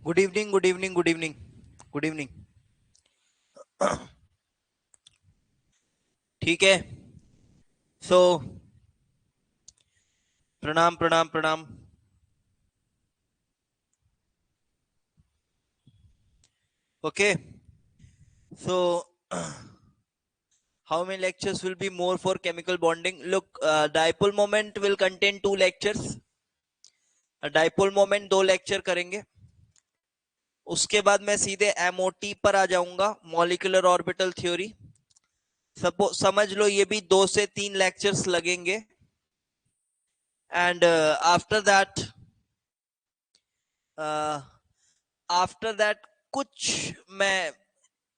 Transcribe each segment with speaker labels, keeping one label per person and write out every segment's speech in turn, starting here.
Speaker 1: Good evening, good evening, good evening, good evening. ठीक है। सो प्रणाम प्रणाम प्रणाम। Okay. So how many lectures will be more for chemical bonding? Look, dipole moment will contain 2 lectures. dipole moment 2 lecture करेंगे। उसके बाद मैं सीधे एमओटी पर आ जाऊंगा, मॉलिक्यूलर ऑर्बिटल थ्योरी। सब समझ लो ये भी 2 से 3 लेक्चर्स लगेंगे। एंड आफ्टर दैट कुछ मैं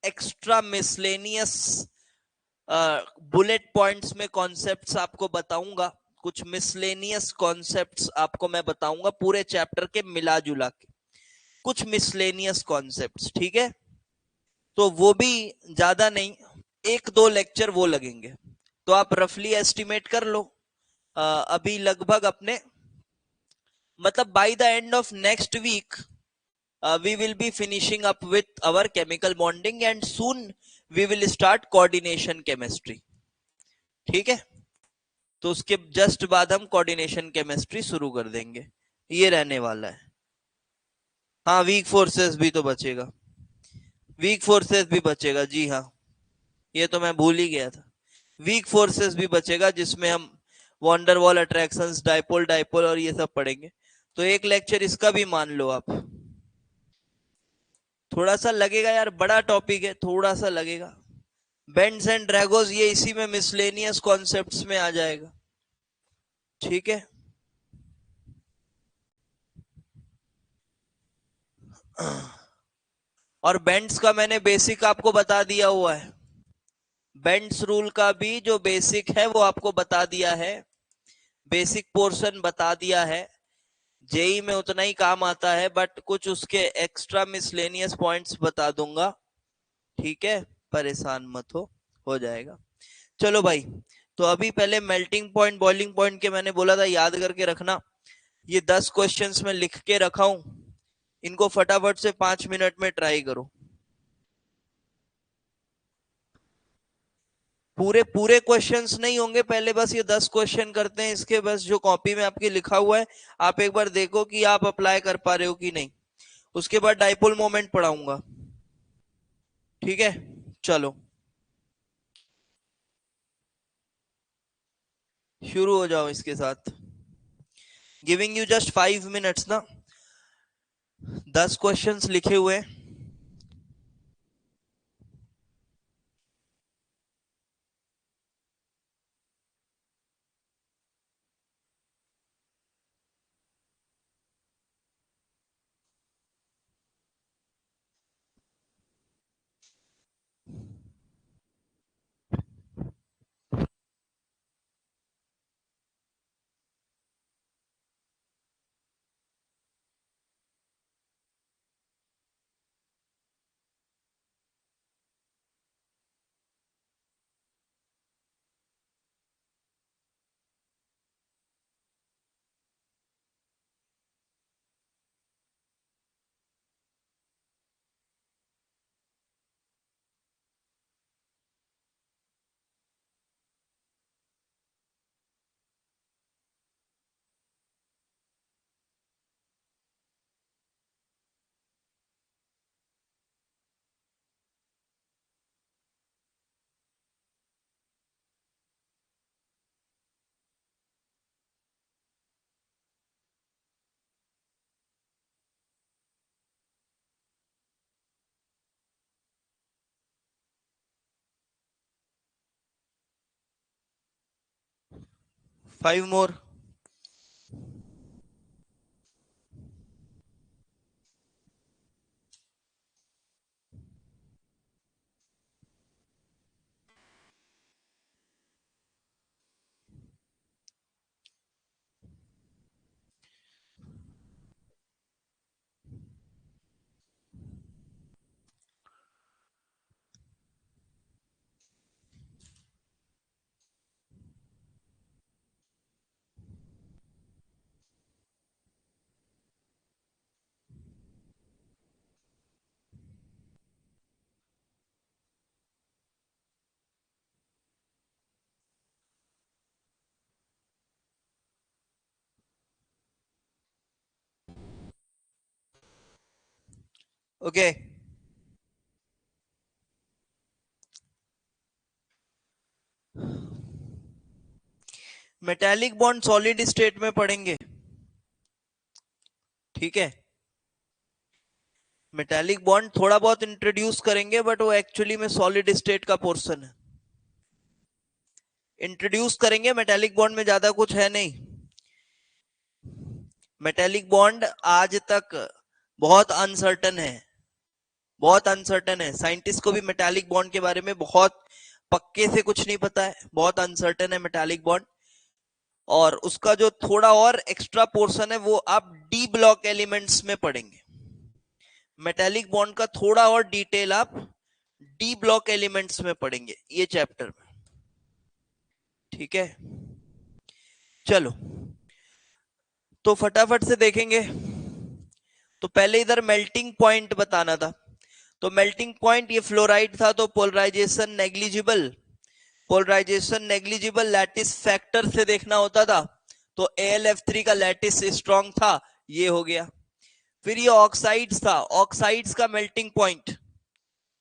Speaker 1: एक्स्ट्रा मिसलेनियस बुलेट पॉइंट्स में कॉन्सेप्ट्स आपको बताऊंगा। कुछ मिसलेनियस कॉन्सेप्ट्स आपको मैं बताऊंगा पूरे चैप्टर के मिला जुला के, कुछ मिसलेनियस कॉन्सेप्ट्स। ठीक है, तो वो भी ज्यादा नहीं, 1-2 लेक्चर वो लगेंगे। तो आप रफली एस्टिमेट कर लो। अभी लगभग अपने मतलब by the end of next week we will be finishing up with our chemical bonding and soon we will start coordination chemistry. ठीक है, तो उसके जस्ट बाद हम कोऑर्डिनेशन केमिस्ट्री शुरू कर देंगे। ये रहने वाला है। हाँ, वीक फोर्सेस भी तो बचेगा, वीक फोर्सेस भी बचेगा, जी हाँ। ये तो मैं भूल ही गया था, वीक फोर्सेस भी बचेगा जिसमें हम वॉन्डरवॉल अट्रैक्शंस, डाइपोल डाइपोल और ये सब पढ़ेंगे। तो 1 लेक्चर इसका भी मान लो आप। थोड़ा सा लगेगा यार, बड़ा टॉपिक है, थोड़ा सा लगेगा। बेंड्स एंड ड्रैगोस ये इसी में मिसलेनियस कॉन्सेप्ट्स में आ जाएगा। ठीक है। और बेंड्स का मैंने बेसिक आपको बता दिया हुआ है। बेंड्स रूल का भी जो बेसिक है वो आपको बता दिया है, बेसिक पोर्शन बता दिया है। जेई में उतना ही काम आता है, बट कुछ उसके एक्स्ट्रा मिसलेनियस पॉइंट्स बता दूंगा। ठीक है, परेशान मत हो जाएगा। चलो भाई, तो अभी पहले मेल्टिंग पॉइंट बॉइलिंग पॉइंट के मैंने बोला था याद करके रखना। ये 10 क्वेश्चंस में लिख के रखा हूं, इनको फटाफट से 5 मिनट में ट्राई करो। पूरे पूरे क्वेश्चंस नहीं होंगे, पहले बस ये 10 क्वेश्चन करते हैं इसके, बस जो कॉपी में आपकी लिखा हुआ है आप एक बार देखो कि आप अप्लाई कर पा रहे हो कि नहीं। उसके बाद डाइपोल मोमेंट पढ़ाऊंगा। ठीक है, चलो शुरू हो जाओ इसके साथ। गिविंग यू जस्ट 5 मिनट्स ना, 10 क्वेश्चंस लिखे हुए हैं। 5 more. Okay metallic bond solid state में पढ़ेंगे, ठीक है। मेटालिक बॉन्ड थोड़ा बहुत इंट्रोड्यूस करेंगे बट वो एक्चुअली में सॉलिड स्टेट का पोर्शन है। इंट्रोड्यूस करेंगे, मेटालिक बॉन्ड में ज्यादा कुछ है नहीं। मेटालिक बॉन्ड आज तक बहुत अनसर्टन है, बहुत अनसर्टन है। साइंटिस्ट को भी मेटालिक बॉन्ड के बारे में बहुत पक्के से कुछ नहीं पता है, बहुत अनसर्टन है मेटालिक बॉन्ड। और उसका जो थोड़ा और एक्स्ट्रा पोर्शन है वो आप डी ब्लॉक एलिमेंट्स में पढ़ेंगे। मेटालिक बॉन्ड का थोड़ा और डिटेल आप डी ब्लॉक एलिमेंट्स में पढ़ेंगे ये चैप्टर में, ठीक है। चलो तो फटाफट से देखेंगे। तो पहले इधर मेल्टिंग पॉइंट बताना था। तो मेल्टिंग पॉइंट ये फ्लोराइड था तो polarisation negligible, polarisation negligible lattice factor से देखना होता था। तो AlF3 का लैटिस स्ट्रॉन्ग था, ये हो गया। फिर ये ऑक्साइड्स था, ऑक्साइड्स का मेल्टिंग पॉइंट,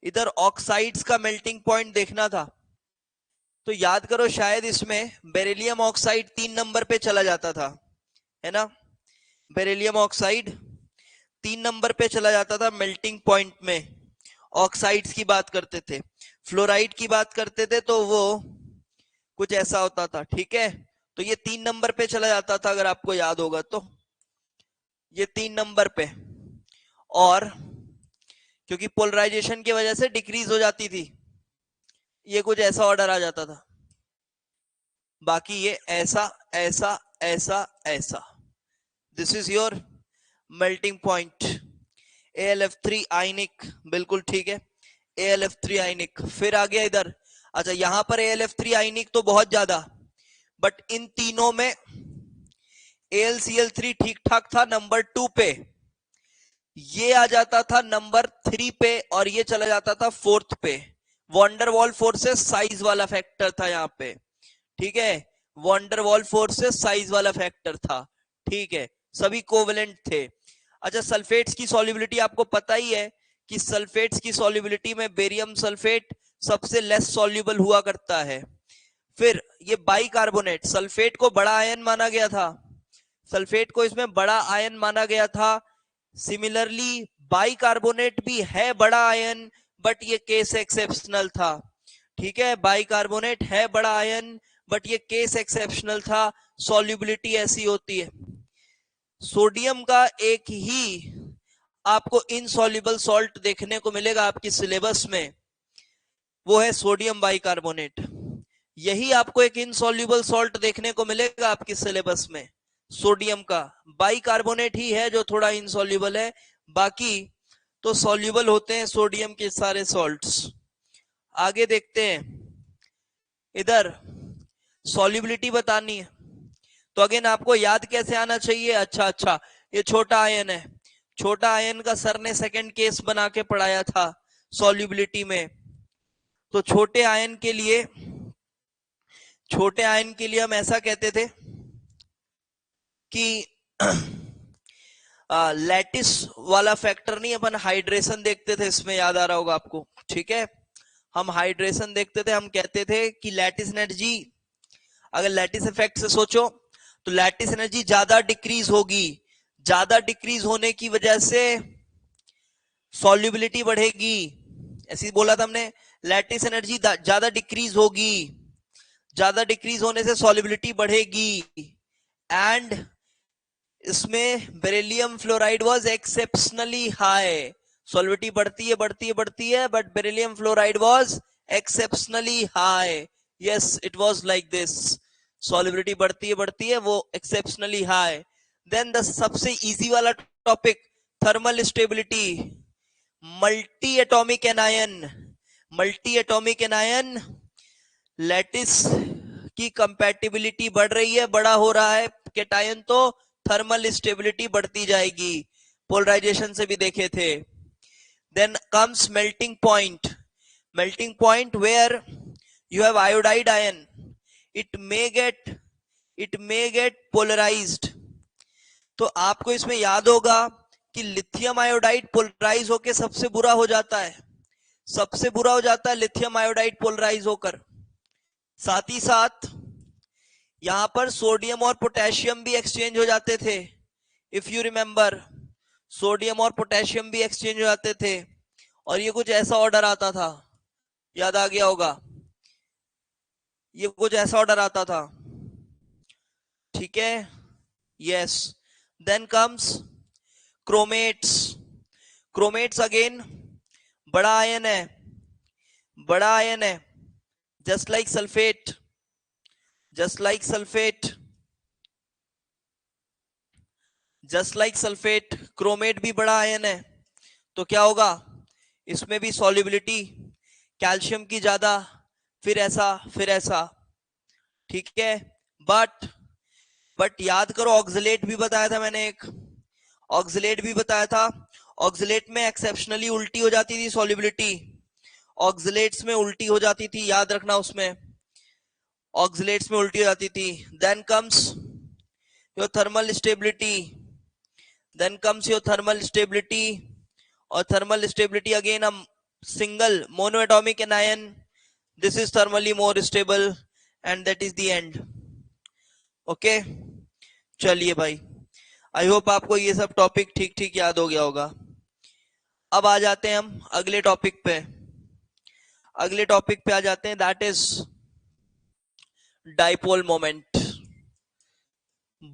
Speaker 1: इधर ऑक्साइड्स का मेल्टिंग पॉइंट देखना था। तो याद करो शायद इसमें बेरिलियम ऑक्साइड 3 नंबर पे चला जाता था, है ना। बेरिलियम ऑक्साइड 3 नंबर पे चला जाता था मेल्टिंग पॉइंट में। ऑक्साइड्स की बात करते थे, फ्लोराइड की बात करते थे तो वो कुछ ऐसा होता था, ठीक है। तो ये 3 नंबर पे चला जाता था अगर आपको याद होगा तो, ये 3 नंबर पे। और क्योंकि पोलराइजेशन की वजह से डिक्रीज हो जाती थी, ये कुछ ऐसा ऑर्डर आ जाता था। बाकी ये ऐसा ऐसा ऐसा ऐसा, this is your melting point. AlF3 आयनिक, बिल्कुल ठीक है, AlF3 आयनिक। फिर आ गया इधर, अच्छा यहां पर AlF3 आयनिक तो बहुत ज्यादा, बट इन तीनों में AlCl3 ठीक ठाक था नंबर 2 पे, ये आ जाता था नंबर 3 पे, और ये चला जाता था 4th पे। वॉन्डरवॉल फोर्सेस साइज वाला फैक्टर था यहाँ पे, ठीक है। वॉन्डरवॉल फोर्सेस साइज वाला फैक्टर था, ठीक है, सभी कोवेलेंट थे। अच्छा सल्फेट्स की सॉल्युबिलिटी आपको पता ही है कि सल्फेट्स की सॉल्युबिलिटी में बेरियम सल्फेट सबसे लेस सॉल्युबल हुआ करता है। फिर ये बाइकार्बोनेट, सल्फेट को बड़ा आयन माना गया था, सल्फेट को इसमें बड़ा आयन माना गया था। सिमिलरली बाइकार्बोनेट भी है बड़ा आयन, बट ये केस एक्सेप्शनल था, ठीक है। बाइकार्बोनेट है बड़ा आयन बट ये केस एक्सेप्शनल था, सॉल्युबिलिटी ऐसी होती है। सोडियम का एक ही आपको इनसॉल्युबल सॉल्ट देखने को मिलेगा आपकी सिलेबस में, वो है सोडियम बाइकार्बोनेट। यही आपको एक इनसॉल्युबल सॉल्ट देखने को मिलेगा आपकी सिलेबस में, सोडियम का। बाइकार्बोनेट ही है जो थोड़ा इनसॉल्युबल है, बाकी तो सॉल्युबल होते हैं सोडियम के सारे सॉल्ट्स। आगे देखते हैं, इधर सॉल्युबिलिटी बतानी है तो अगेन आपको याद कैसे आना चाहिए, अच्छा ये छोटा आयन है, छोटा आयन का सर ने सेकंड केस बना के पढ़ाया था सॉल्युबिलिटी में। तो छोटे आयन के लिए, छोटे आयन के लिए हम ऐसा कहते थे कि लैटिस वाला फैक्टर नहीं, अपन हाइड्रेशन देखते थे, इसमें याद आ रहा होगा आपको, ठीक है। हम हाइड्रेशन देखते थे, हम कहते थे कि लैटिस एनर्जी, अगर लैटिस इफेक्ट से सोचो तो लैटिस एनर्जी ज्यादा डिक्रीज होगी, ज्यादा डिक्रीज होने की वजह से सॉल्युबिलिटी बढ़ेगी, ऐसे बोला था हमने। लैटिस एनर्जी ज्यादा डिक्रीज होगी, ज्यादा डिक्रीज होने से सॉल्युबिलिटी बढ़ेगी, एंड इसमें beryllium fluoride was exceptionally high. Solubility बढ़ती है बढ़ती है बढ़ती है, but beryllium fluoride was exceptionally high. Yes it was like this, solubility बढ़ती है वो एक्सेप्शनली हाई। देन द सबसे इजी वाला topic, thermal stability, multi atomic anion, multi atomic anion, lattice की कंपैटिबिलिटी बढ़ रही है, बड़ा हो रहा है कैटायन, तो थर्मल स्टेबिलिटी बढ़ती जाएगी, पोलराइजेशन से भी देखे थे। Then comes melting point, melting point where you have iodide ion, it may get polarized। तो आपको इसमें याद होगा कि लिथियम आयोडाइड पोलराइज होकर सबसे बुरा हो जाता है, सबसे बुरा हो जाता है लिथियम आयोडाइड पोलराइज होकर। साथ ही साथ यहां पर सोडियम और पोटेशियम भी एक्सचेंज हो जाते थे, इफ यू रिमेंबर, सोडियम और पोटेशियम भी एक्सचेंज हो जाते थे। और ये कुछ ऐसा ऑर्डर आता था, याद आ गया होगा, ये कुछ ऐसा ऑर्डर आता था, ठीक है। Yes, then comes chromates. Chromates again बड़ा आयन है, बड़ा आयन है, just like sulphate, just like sulphate, just like sulphate, chromate भी बड़ा आयन है। तो क्या होगा, इसमें भी सॉल्युबिलिटी कैल्शियम की ज्यादा, फिर ऐसा फिर ऐसा, ठीक है। बट याद करो, ऑक्सलेट भी बताया था मैंने, एक ऑक्सलेट भी बताया था। ऑक्सलेट में एक्सेप्शनली उल्टी हो जाती थी सॉल्युबिलिटी, ऑक्सलेट्स में उल्टी हो जाती थी, याद रखना, उसमें ऑक्सलेट्स में उल्टी हो जाती थी। Then comes your thermal stability, then comes your thermal stability, और थर्मल स्टेबिलिटी अगेन हम single monoatomic anion, this is thermally more stable, and that is the end. Okay, चलिए भाई, आई होप आपको ये सब टॉपिक ठीक ठीक याद हो गया होगा। अब आ जाते हैं हम अगले टॉपिक पे, अगले टॉपिक पे आ जाते हैं, दैट इज डाइपोल मोमेंट।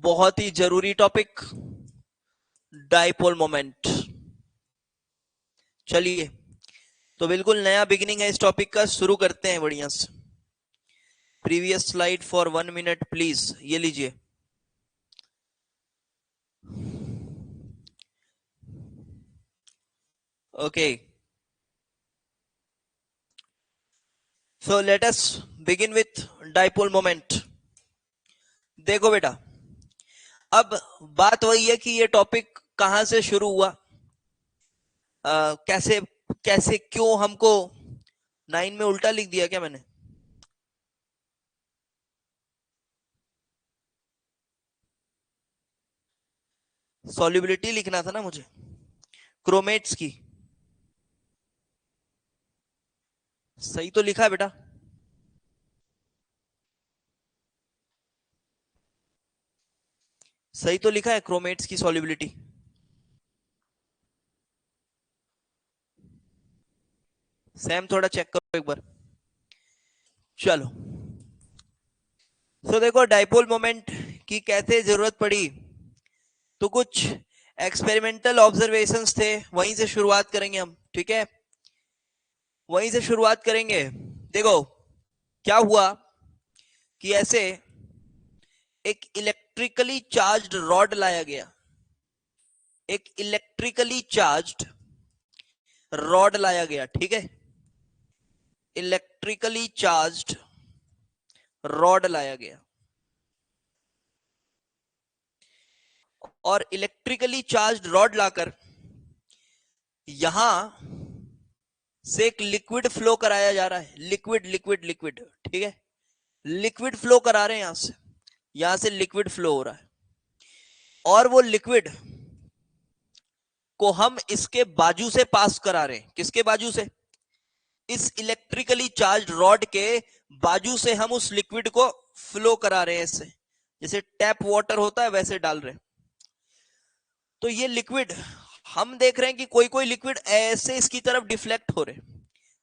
Speaker 1: बहुत ही जरूरी टॉपिक, डाइपोल मोमेंट। चलिए, तो बिल्कुल नया बिगिनिंग है इस टॉपिक का, शुरू करते हैं बढ़िया से। Previous slide for 1 minute please, ये लीजिए। Okay, so let us begin with dipole moment. देखो बेटा, अब बात वही है कि ये टॉपिक कहां से शुरू हुआ, कैसे कैसे क्यों, हमको 9 में उल्टा लिख दिया क्या मैंने? सॉल्युबिलिटी लिखना था ना मुझे, क्रोमेट्स की। सही तो लिखा है बेटा, सही तो लिखा है, क्रोमेट्स की सॉल्युबिलिटी। सैम थोड़ा चेक करो एक बार। चलो, तो देखो डाइपोल मोमेंट की कैसे जरूरत पड़ी, तो कुछ एक्सपेरिमेंटल ऑब्जर्वेशंस थे, वहीं से शुरुआत करेंगे हम, ठीक है, वहीं से शुरुआत करेंगे। देखो क्या हुआ कि ऐसे एक इलेक्ट्रिकली चार्ज्ड रॉड लाया गया, एक इलेक्ट्रिकली चार्ज्ड रॉड लाया गया, ठीक है, इलेक्ट्रिकली चार्ज्ड रॉड लाया गया, और इलेक्ट्रिकली चार्ज्ड रॉड लाकर यहां से एक लिक्विड फ्लो कराया जा रहा है, लिक्विड लिक्विड लिक्विड, ठीक है, लिक्विड फ्लो करा रहे हैं, यहां से लिक्विड फ्लो हो रहा है, और वो लिक्विड को हम इसके बाजू से पास करा रहे हैं। किसके बाजू से? इस इलेक्ट्रिकली चार्ज्ड रॉड के बाजू से हम उस लिक्विड को फ्लो करा रहे हैं, इससे जैसे टैप वाटर होता है वैसे डाल रहे हैं। तो ये लिक्विड हम देख रहे हैं कि कोई कोई लिक्विड ऐसे इसकी तरफ डिफ्लेक्ट हो रहे,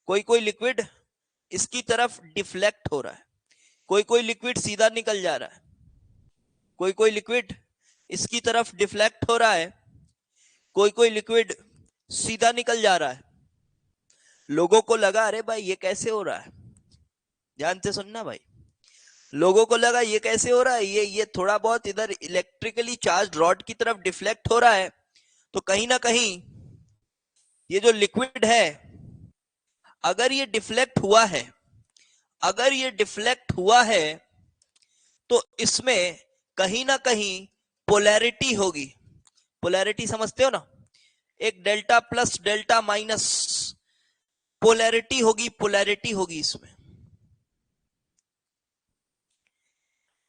Speaker 1: कोई कोई लिक्विड इसकी तरफ डिफ्लेक्ट हो रहा है, कोई कोई लिक्विड सीधा निकल जा रहा है, कोई कोई लिक्विड इसकी तरफ डिफ्लेक्ट हो रहा है, कोई कोई लिक्विड सीधा निकल जा रहा है। लोगों को लगा अरे भाई ये कैसे हो रहा है, ध्यान से सुनना भाई, लोगों को लगा ये कैसे हो रहा है, ये थोड़ा बहुत इधर इलेक्ट्रिकली चार्ज रॉड की तरफ डिफ्लेक्ट हो रहा है, तो कहीं ना कहीं ये जो लिक्विड है, अगर ये डिफ्लेक्ट हुआ है, अगर ये डिफ्लेक्ट हुआ है, तो इसमें कहीं ना कहीं पोलैरिटी होगी। पोलैरिटी समझते हो ना, एक delta plus delta minus polarity होगी, पोलैरिटी होगी इसमें।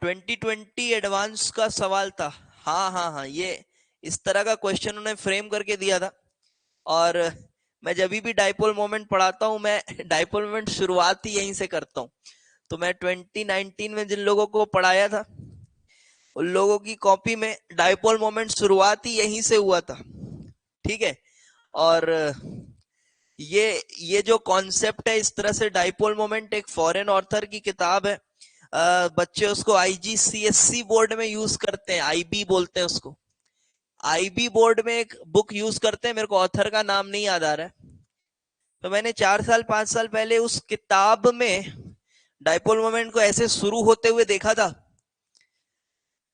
Speaker 1: 2020 एडवांस का सवाल था, हाँ हाँ हाँ, ये इस तरह का क्वेश्चन उन्होंने फ्रेम करके दिया था। और मैं जब भी डाइपोल मोमेंट पढ़ाता हूं, मैं डाइपोल मोमेंट शुरुआत ही यहीं से करता हूं। तो मैं 2019 में जिन लोगों को पढ़ाया था, उन लोगों की कॉपी में डाइपोल मोमेंट शुरुआत ही यहीं से हुआ था, ठीक है। और ये जो कॉन्सेप्ट है, इस तरह से डाइपोल मोमेंट, एक फॉरेन ऑथर की किताब है। बच्चे उसको IGCSE बोर्ड में यूज करते हैं, IB बोलते हैं उसको। IB बोर्ड में एक बुक यूज करते हैं, मेरे को ऑथर का नाम नहीं याद आ रहा है। तो मैंने 4 साल 5 साल पहले उस किताब में डाइपोल मोमेंट को ऐसे शुरू होते हुए देखा था।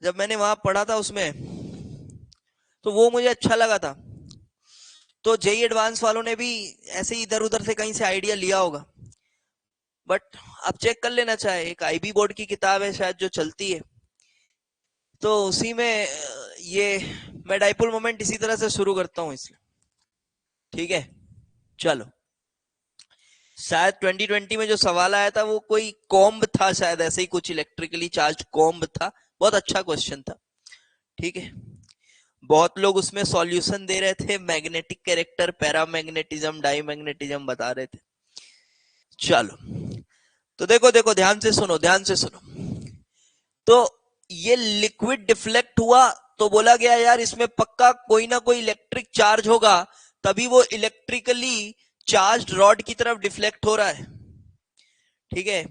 Speaker 1: जब मैंने वहां पढ़ा था उसमें, तो वो मुझे अच्छा लगा था। तो जेई एडवांस वालों ने भी ऐसे ही इधर उधर से कहीं से आइडिया लिया होगा, बट आप चेक कर लेना चाहे, एक IB बोर्ड की किताब है शायद जो चलती है, तो उसी में ये मैं डाइपोल मोमेंट इसी तरह से शुरू करता हूं इसलिए, ठीक है। चलो, शायद 2020 में जो सवाल आया था वो कोई कॉम्ब था, शायद ऐसे ही कुछ इलेक्ट्रिकली चार्ज कॉम्ब था। बहुत अच्छा क्वेश्चन था, ठीक है। बहुत लोग उसमें सॉल्यूशन दे रहे थे, मैग्नेटिक कैरेक्टर, पैरामैग्नेटिज्म, डाईमैग्नेटिज्म बता रहे थे। चलो, तो देखो देखो, ध्यान से सुनो, ध्यान से सुनो। तो ये लिक्विड डिफ्लेक्ट हुआ, तो बोला गया यार इसमें पक्का कोई ना कोई इलेक्ट्रिक चार्ज होगा, तभी वो इलेक्ट्रिकली चार्ज रॉड की तरफ डिफ्लेक्ट हो रहा है, ठीक है।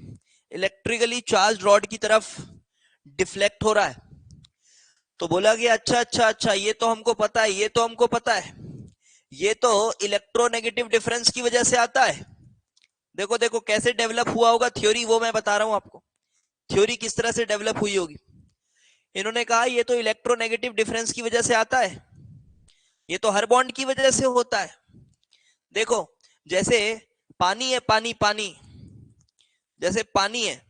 Speaker 1: इलेक्ट्रिकली चार्ज रॉड की तरफ डिफ्लेक्ट हो रहा है। तो बोला गया अच्छा अच्छा अच्छा, ये तो हमको पता है, ये तो हमको पता है, ये तो इलेक्ट्रोनेगेटिव डिफरेंस की वजह से आता है। देखो देखो कैसे डेवलप हुआ होगा थ्योरी, वो मैं बता रहा हूं आपको, थ्योरी किस तरह से डेवलप हुई होगी। इन्होंने कहा ये तो इलेक्ट्रोनेगेटिव डिफरेंस की वजह से आता है, ये तो हर बॉन्ड की वजह से होता है। देखो, जैसे पानी है, पानी पानी, जैसे पानी है,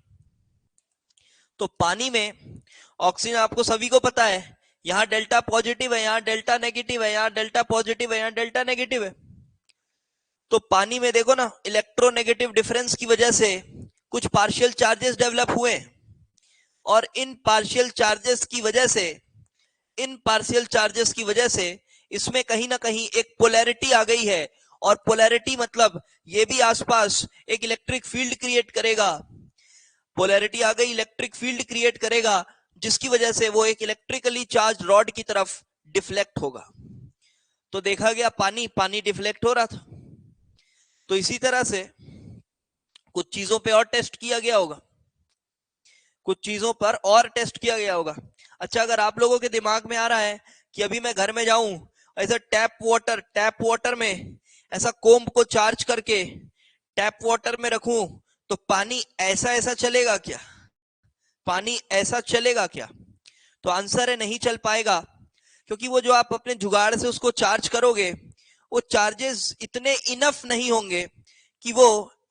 Speaker 1: तो पानी में ऑक्सीजन आपको सभी को पता है, यहां डेल्टा पॉजिटिव है, यहां डेल्टा नेगेटिव है, यहां डेल्टा पॉजिटिव है, यहां डेल्टा नेगेटिव है। तो पानी में देखो ना, इलेक्ट्रोनेगेटिव डिफरेंस की वजह से कुछ पार्शियल चार्जेस डेवलप हुए, और इन पार्शियल चार्जेस की वजह से, इन पार्शियल चार्जेस की वजह से इसमें कहीं ना कहीं एक पोलैरिटी आ गई है। और पोलैरिटी मतलब ये भी आसपास एक इलेक्ट्रिक फील्ड क्रिएट करेगा, पोलैरिटी आ गई, इलेक्ट्रिक फील्ड क्रिएट करेगा, जिसकी वजह से वो एक इलेक्ट्रिकली चार्ज रॉड की तरफ डिफ्लेक्ट होगा। तो देखा गया पानी पानी डिफ्लेक्ट हो रहा था। तो इसी तरह से कुछ चीजों पे और टेस्ट किया गया होगा, कुछ चीजों पर और टेस्ट किया गया होगा। अच्छा, अगर आप लोगों के दिमाग में आ रहा है कि अभी मैं घर में जाऊं, ऐसा टैप वाटर में ऐसा कोम्ब को चार्ज करके टैप वाटर में रखूं, तो पानी ऐसा ऐसा चलेगा क्या, पानी ऐसा चलेगा क्या? तो आंसर है नहीं चल पाएगा, क्योंकि वो जो आप अपने जुगाड़ से उसको चार्ज करोगे, वो चार्जेस इतने इनफ नहीं होंगे कि वो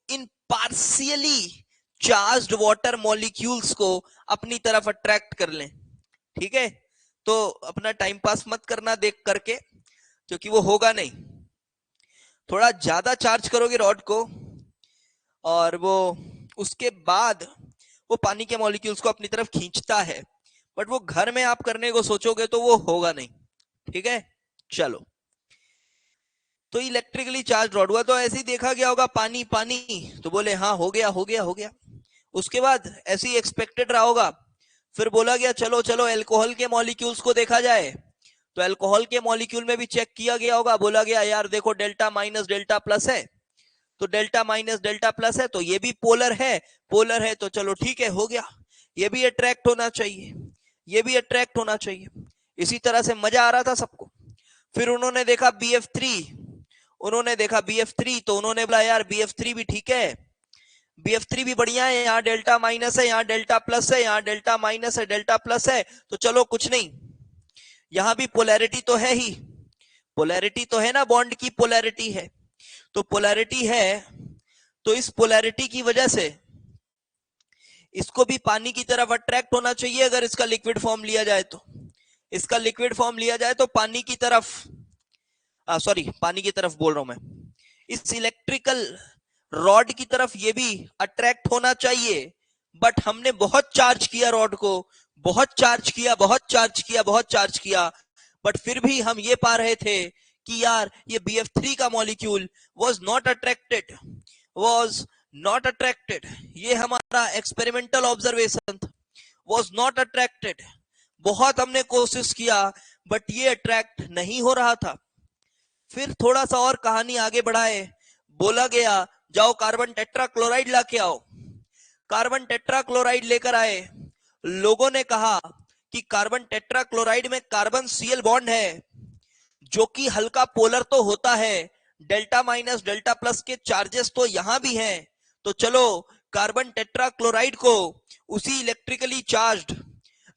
Speaker 1: इन पार्शियली चार्ज्ड वाटर मॉलिक्यूल्स को अपनी तरफ अट्रैक्ट कर लें, ठीक है। तो अपना टाइम पास मत करना देख करके, क्योंकि वो होगा नहीं। थोड़ा ज्यादा चार्ज करोगे रॉड को, और वो उसके बाद वो पानी के मॉलिक्यूल्स को अपनी तरफ खींचता है, बट वो घर में आप करने को सोचोगे तो वो होगा नहीं, ठीक है। चलो, तो इलेक्ट्रिकली चार्ज रॉड हुआ, तो ऐसे ही देखा गया होगा पानी पानी, तो बोले हाँ हो गया हो गया हो गया। उसके बाद ऐसे ही एक्सपेक्टेड रहा होगा, फिर बोला गया चलो चलो एल्कोहल के मॉलिक्यूल्स को देखा जाए। तो एल्कोहल के मॉलिक्यूल में भी चेक किया गया होगा, बोला गया यार देखो डेल्टा माइनस डेल्टा प्लस है, तो डेल्टा माइनस डेल्टा प्लस है, तो ये भी पोलर है, पोलर है तो चलो ठीक है हो गया, ये भी अट्रैक्ट होना चाहिए, ये भी अट्रैक्ट होना चाहिए। इसी तरह से मजा आ रहा था सबको। फिर उन्होंने देखा BF3, उन्होंने देखा BF3, तो उन्होंने बोला यार BF3 भी ठीक है, BF3 भी बढ़िया है, यहाँ डेल्टा माइनस है, यहाँ डेल्टा प्लस है, यहाँ डेल्टा माइनस है, डेल्टा प्लस है, तो चलो कुछ नहीं, यहां भी पोलैरिटी तो है ही, पोलैरिटी तो है ना, बॉन्ड की पोलैरिटी है, तो पोलैरिटी है, तो इस पोलैरिटी की वजह से इसको भी पानी की तरफ अट्रैक्ट होना चाहिए। अगर इसका लिक्विड फॉर्म लिया जाए तो, इसका लिक्विड फॉर्म लिया जाए तो पानी की तरफ, सॉरी पानी की तरफ बोल रहा हूं मैं, इस इलेक्ट्रिकल रॉड की तरफ ये भी अट्रैक्ट होना चाहिए। बट हमने बहुत चार्ज किया रॉड को, बहुत चार्ज किया, बहुत चार्ज किया, बहुत चार्ज किया, बट फिर भी हम ये पा रहे थे कि यार ये BF3 का मॉलिक्यूल वाज नॉट अट्रैक्टेड, ये हमारा एक्सपेरिमेंटल ऑब्जर्वेशन था, वाज नॉट अट्रैक्टेड। बहुत हमने कोशिश किया बट ये अट्रैक्ट नहीं हो रहा था। फिर थोड़ा सा और कहानी आगे बढ़ाए, बोला गया जाओ कार्बन टेट्राक्लोराइड लाके आओ। कार्बन टेट्राक्लोराइड लेकर आए। लोगों ने कहा कि कार्बन टेट्राक्लोराइड में कार्बन Cl बॉन्ड है जो कि हल्का पोलर तो होता है, डेल्टा माइनस डेल्टा प्लस के चार्जेस तो यहां भी हैं, तो चलो कार्बन टेट्राक्लोराइड को उसी इलेक्ट्रिकली चार्ज्ड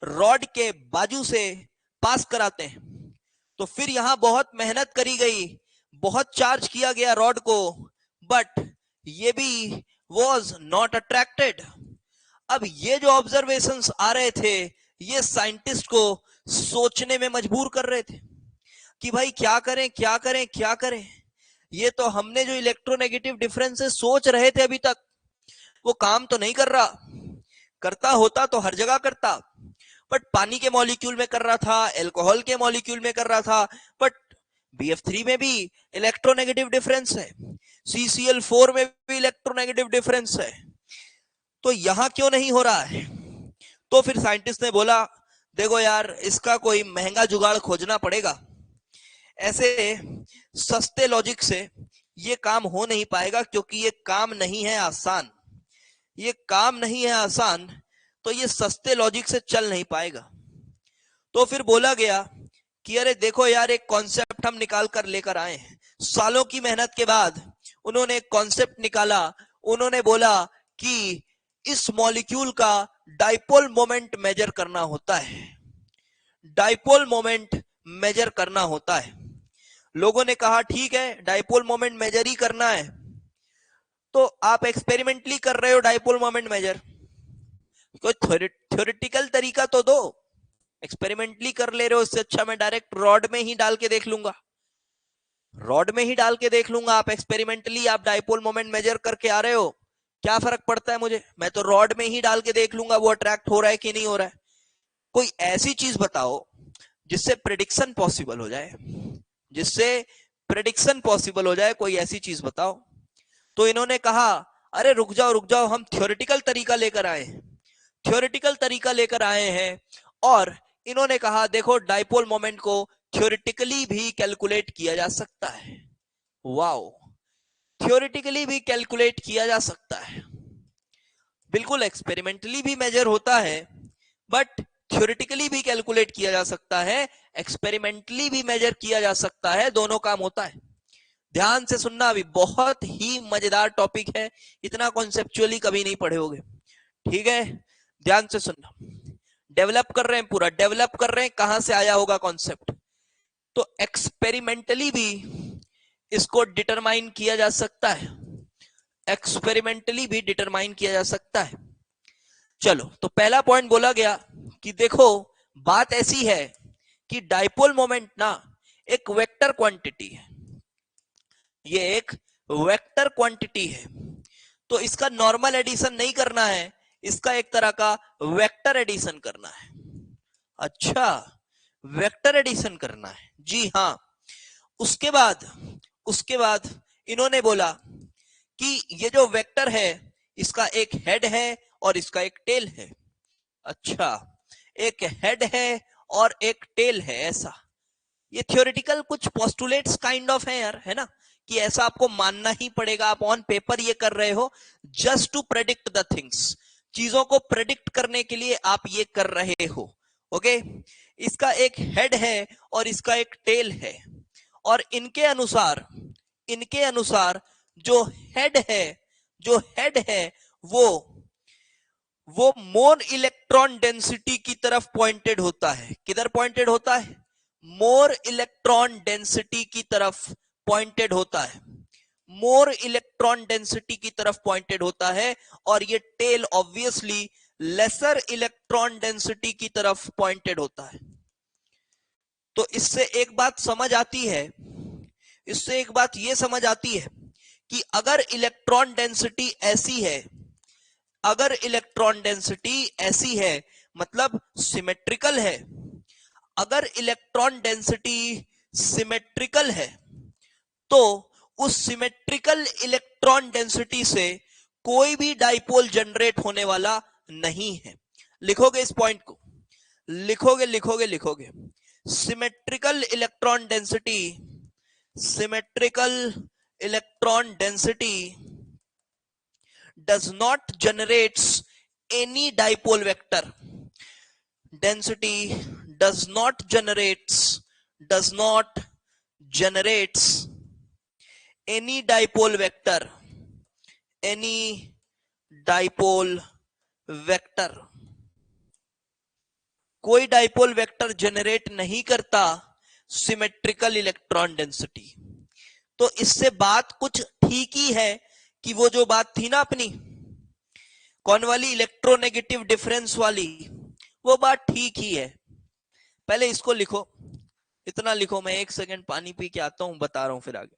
Speaker 1: रॉड के बाजू से पास कराते हैं। तो फिर यहां बहुत मेहनत करी गई, बहुत चार्ज किया गया रॉड को, बट ये भी वॉज नॉट अट्रैक्टेड। अब ये जो ऑब्जर्वेशंस आ रहे थे ये साइंटिस्ट को सोचने में मजबूर कर रहे थे कि भाई क्या करें क्या करें क्या करें। ये तो हमने जो इलेक्ट्रोनेगेटिव डिफरेंसेस सोच रहे थे अभी तक वो काम तो नहीं कर रहा, करता होता तो हर जगह करता, बट पानी के मॉलिक्यूल में कर रहा था, अल्कोहल के मॉलिक्यूल में कर रहा था, बट BF3 में भी इलेक्ट्रोनेगेटिव डिफरेंस है, CCl4 में भी इलेक्ट्रोनेगेटिव डिफरेंस है, तो यहां क्यों नहीं हो रहा है। तो फिर साइंटिस्ट ने बोला देखो यार इसका कोई महंगा जुगाड़ खोजना पड़ेगा, ऐसे सस्ते लॉजिक से ये काम हो नहीं पाएगा क्योंकि ये काम नहीं है आसान, ये काम नहीं है आसान, तो ये सस्ते लॉजिक से चल नहीं पाएगा। तो फिर बोला गया कि अरे देखो यार एक कॉन्सेप्ट हम निकाल कर लेकर आए हैं। सालों की मेहनत के बाद उन्होंने एक कॉन्सेप्ट निकाला, उन्होंने बोला कि इस मॉलिक्यूल का डाइपोल मोमेंट मेजर करना होता है, डाइपोल मोमेंट मेजर करना होता है। लोगों ने कहा ठीक है डाइपोल मोमेंट मेजर ही करना है, तो आप एक्सपेरिमेंटली कर रहे हो डाइपोल मोमेंट मेजर, कोई थ्योरेटिकल तरीका तो दो। एक्सपेरिमेंटली कर ले रहे हो, इससे अच्छा मैं डायरेक्ट रॉड में ही डाल के देख लूंगा, रॉड में ही डाल के देख लूंगा। आप एक्सपेरिमेंटली आप डाइपोल मोमेंट मेजर करके आ रहे हो, क्या फर्क पड़ता है मुझे, मैं तो रॉड में ही डाल के देख लूंगा वो अट्रैक्ट हो रहा है कि नहीं हो रहा है। कोई ऐसी चीज बताओ जिससे प्रेडिक्शन पॉसिबल हो जाए, जिससे प्रेडिक्शन पॉसिबल हो जाए, कोई ऐसी चीज बताओ। तो इन्होंने कहा अरे रुक जाओ हम थ्योरेटिकल तरीका लेकर आए हैं, थ्योरेटिकल तरीका लेकर आए हैं। और इन्होंने कहा देखो डाइपोल मोमेंट को थ्योरेटिकली भी कैलकुलेट किया जा सकता है। वाओ, थ्योरेटिकली भी कैलकुलेट किया जा सकता है, बिल्कुल एक्सपेरिमेंटली भी मेजर होता है बट थ्योरेटिकली भी कैलकुलेट किया जा सकता है, एक्सपेरिमेंटली भी मेजर किया जा सकता है, दोनों काम होता है। ध्यान से सुनना, अभी बहुत ही मजेदार टॉपिक है, इतना कॉन्सेप्चुअली कभी नहीं पढ़े होगे, ठीक है। ध्यान से सुनना, डेवलप कर रहे हैं, पूरा डेवलप कर रहे हैं, कहां से आया होगा कॉन्सेप्ट। तो एक्सपेरिमेंटली भी इसको डिटरमाइन किया जा सकता है, एक्सपेरिमेंटली भी डिटरमाइन किया जा सकता है। चलो तो पहला पॉइंट बोला गया कि देखो बात ऐसी है कि डाइपोल मोमेंट ना एक वेक्टर क्वांटिटी है, ये एक वेक्टर क्वांटिटी है, तो इसका नॉर्मल एडिशन नहीं करना है, इसका एक तरह का वेक्टर एडिशन करना है। अच्छा, वेक्टर एडिशन करना है, जी हाँ। उसके बाद इन्होंने बोला कि ये जो वेक्टर है इसका एक हेड है और इसका एक टेल है। अच्छा, एक हेड है और एक टेल है, ऐसा। ये थ्योरेटिकल कुछ पोस्टुलेट्स काइंड ऑफ है यार, है ना, कि ऐसा आपको मानना ही पड़ेगा, आप ऑन पेपर ये कर रहे हो just to predict the things, चीजों को प्रेडिक्ट करने के लिए आप ये कर रहे हो, ओके। इसका एक हेड है और इसका एक टेल है, और इनके अनुसार जो हेड है वो मोर इलेक्ट्रॉन डेंसिटी की तरफ पॉइंटेड होता है। किधर पॉइंटेड होता है? मोर इलेक्ट्रॉन डेंसिटी की तरफ पॉइंटेड होता है, मोर इलेक्ट्रॉन डेंसिटी की तरफ पॉइंटेड होता है, और ये tail obviously lesser electron density की तरफ पॉइंटेड होता है। तो इससे एक बात समझ आती है, इससे एक बात यह समझ आती है कि अगर इलेक्ट्रॉन डेंसिटी ऐसी है, अगर इलेक्ट्रॉन डेंसिटी ऐसी है मतलब सिमेट्रिकल है, अगर इलेक्ट्रॉन डेंसिटी सिमेट्रिकल है तो उस सिमेट्रिकल इलेक्ट्रॉन डेंसिटी से कोई भी डाइपोल जनरेट होने वाला नहीं है। लिखोगे इस पॉइंट को, लिखोगे लिखोगे लिखोगे। Symmetrical electron density, symmetrical electron density does not generates any dipole vector. Density does not generates any dipole vector, any dipole vector, कोई डाइपोल वेक्टर जनरेट नहीं करता सिमेट्रिकल इलेक्ट्रॉन डेंसिटी। तो इससे बात कुछ ठीक ही है कि वो जो बात थी ना अपनी कौन वाली, इलेक्ट्रोनेगेटिव डिफरेंस वाली, वो बात ठीक ही है। पहले इसको लिखो, इतना लिखो, मैं 1 सेकंड पानी पी के आता हूं, बता रहा हूं फिर आगे।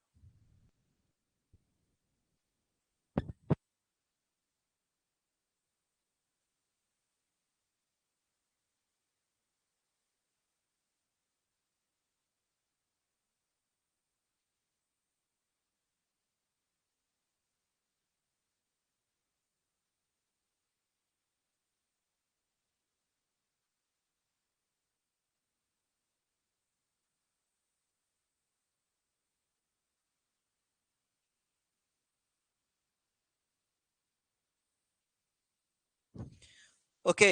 Speaker 1: ओके,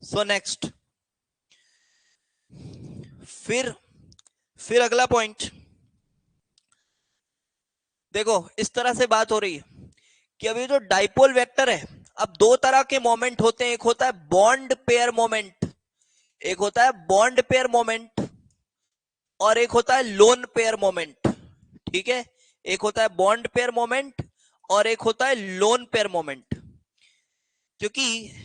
Speaker 1: सो नेक्स्ट, फिर अगला पॉइंट देखो। इस तरह से बात हो रही है कि अभी जो डाइपोल वेक्टर है, अब दो तरह के मोमेंट होते हैं, एक होता है बॉन्ड पेयर मोमेंट, एक होता है बॉन्ड पेयर मोमेंट और एक होता है लोन पेयर मोमेंट। ठीक है, एक होता है बॉन्ड पेयर मोमेंट और एक होता है लोन पेयर मोमेंट। क्योंकि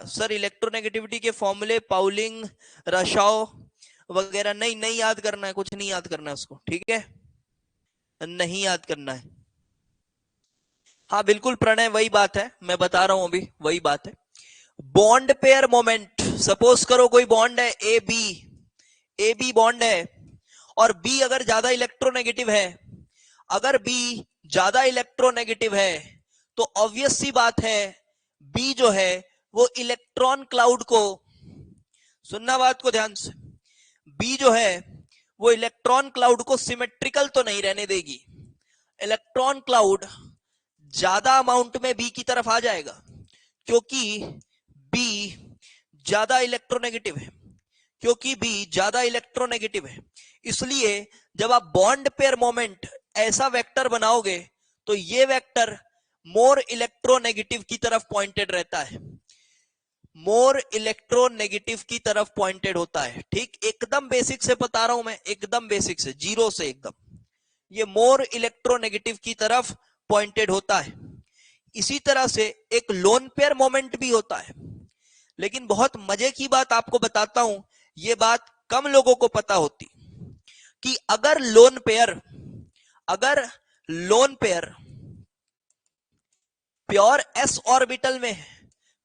Speaker 1: सर इलेक्ट्रोनेगेटिविटी के फॉर्मूले पाउलिंग, रशाओ वगैरह नहीं याद करना है, कुछ नहीं याद करना है उसको, ठीक है, नहीं याद करना है। हाँ बिल्कुल प्रणय, वही बात है, मैं बता रहा हूं अभी, वही बात है। बॉन्ड पेयर मोमेंट, सपोज करो कोई बॉन्ड है ए बी बॉन्ड है और बी अगर ज्यादा इलेक्ट्रोनेगेटिव है, अगर बी ज्यादा इलेक्ट्रोनेगेटिव है तो ऑब्वियस सी बात है बी जो है वो इलेक्ट्रॉन क्लाउड को, सुनना बात को ध्यान से, बी जो है वो इलेक्ट्रॉन क्लाउड को सिमेट्रिकल तो नहीं रहने देगी। इलेक्ट्रॉन क्लाउड ज्यादा अमाउंट में बी की तरफ आ जाएगा क्योंकि बी ज्यादा इलेक्ट्रोनेगेटिव है, क्योंकि बी ज्यादा इलेक्ट्रोनेगेटिव है। इसलिए जब आप बॉन्ड पेयर मोमेंट ऐसा वेक्टर बनाओगे तो ये वेक्टर मोर इलेक्ट्रोनेगेटिव की तरफ पॉइंटेड रहता है, मोर इलेक्ट्रोनेगेटिव की तरफ पॉइंटेड होता है। ठीक, एकदम बेसिक से बता रहा हूं मैं, एकदम बेसिक से, जीरो से एकदम, ये मोर इलेक्ट्रोनेगेटिव की तरफ पॉइंटेड होता है। इसी तरह से एक लोन पेयर मोमेंट भी होता है, लेकिन बहुत मजे की बात आपको बताता हूं, ये बात कम लोगों को पता होती कि अगर lone pair pure S orbital में है,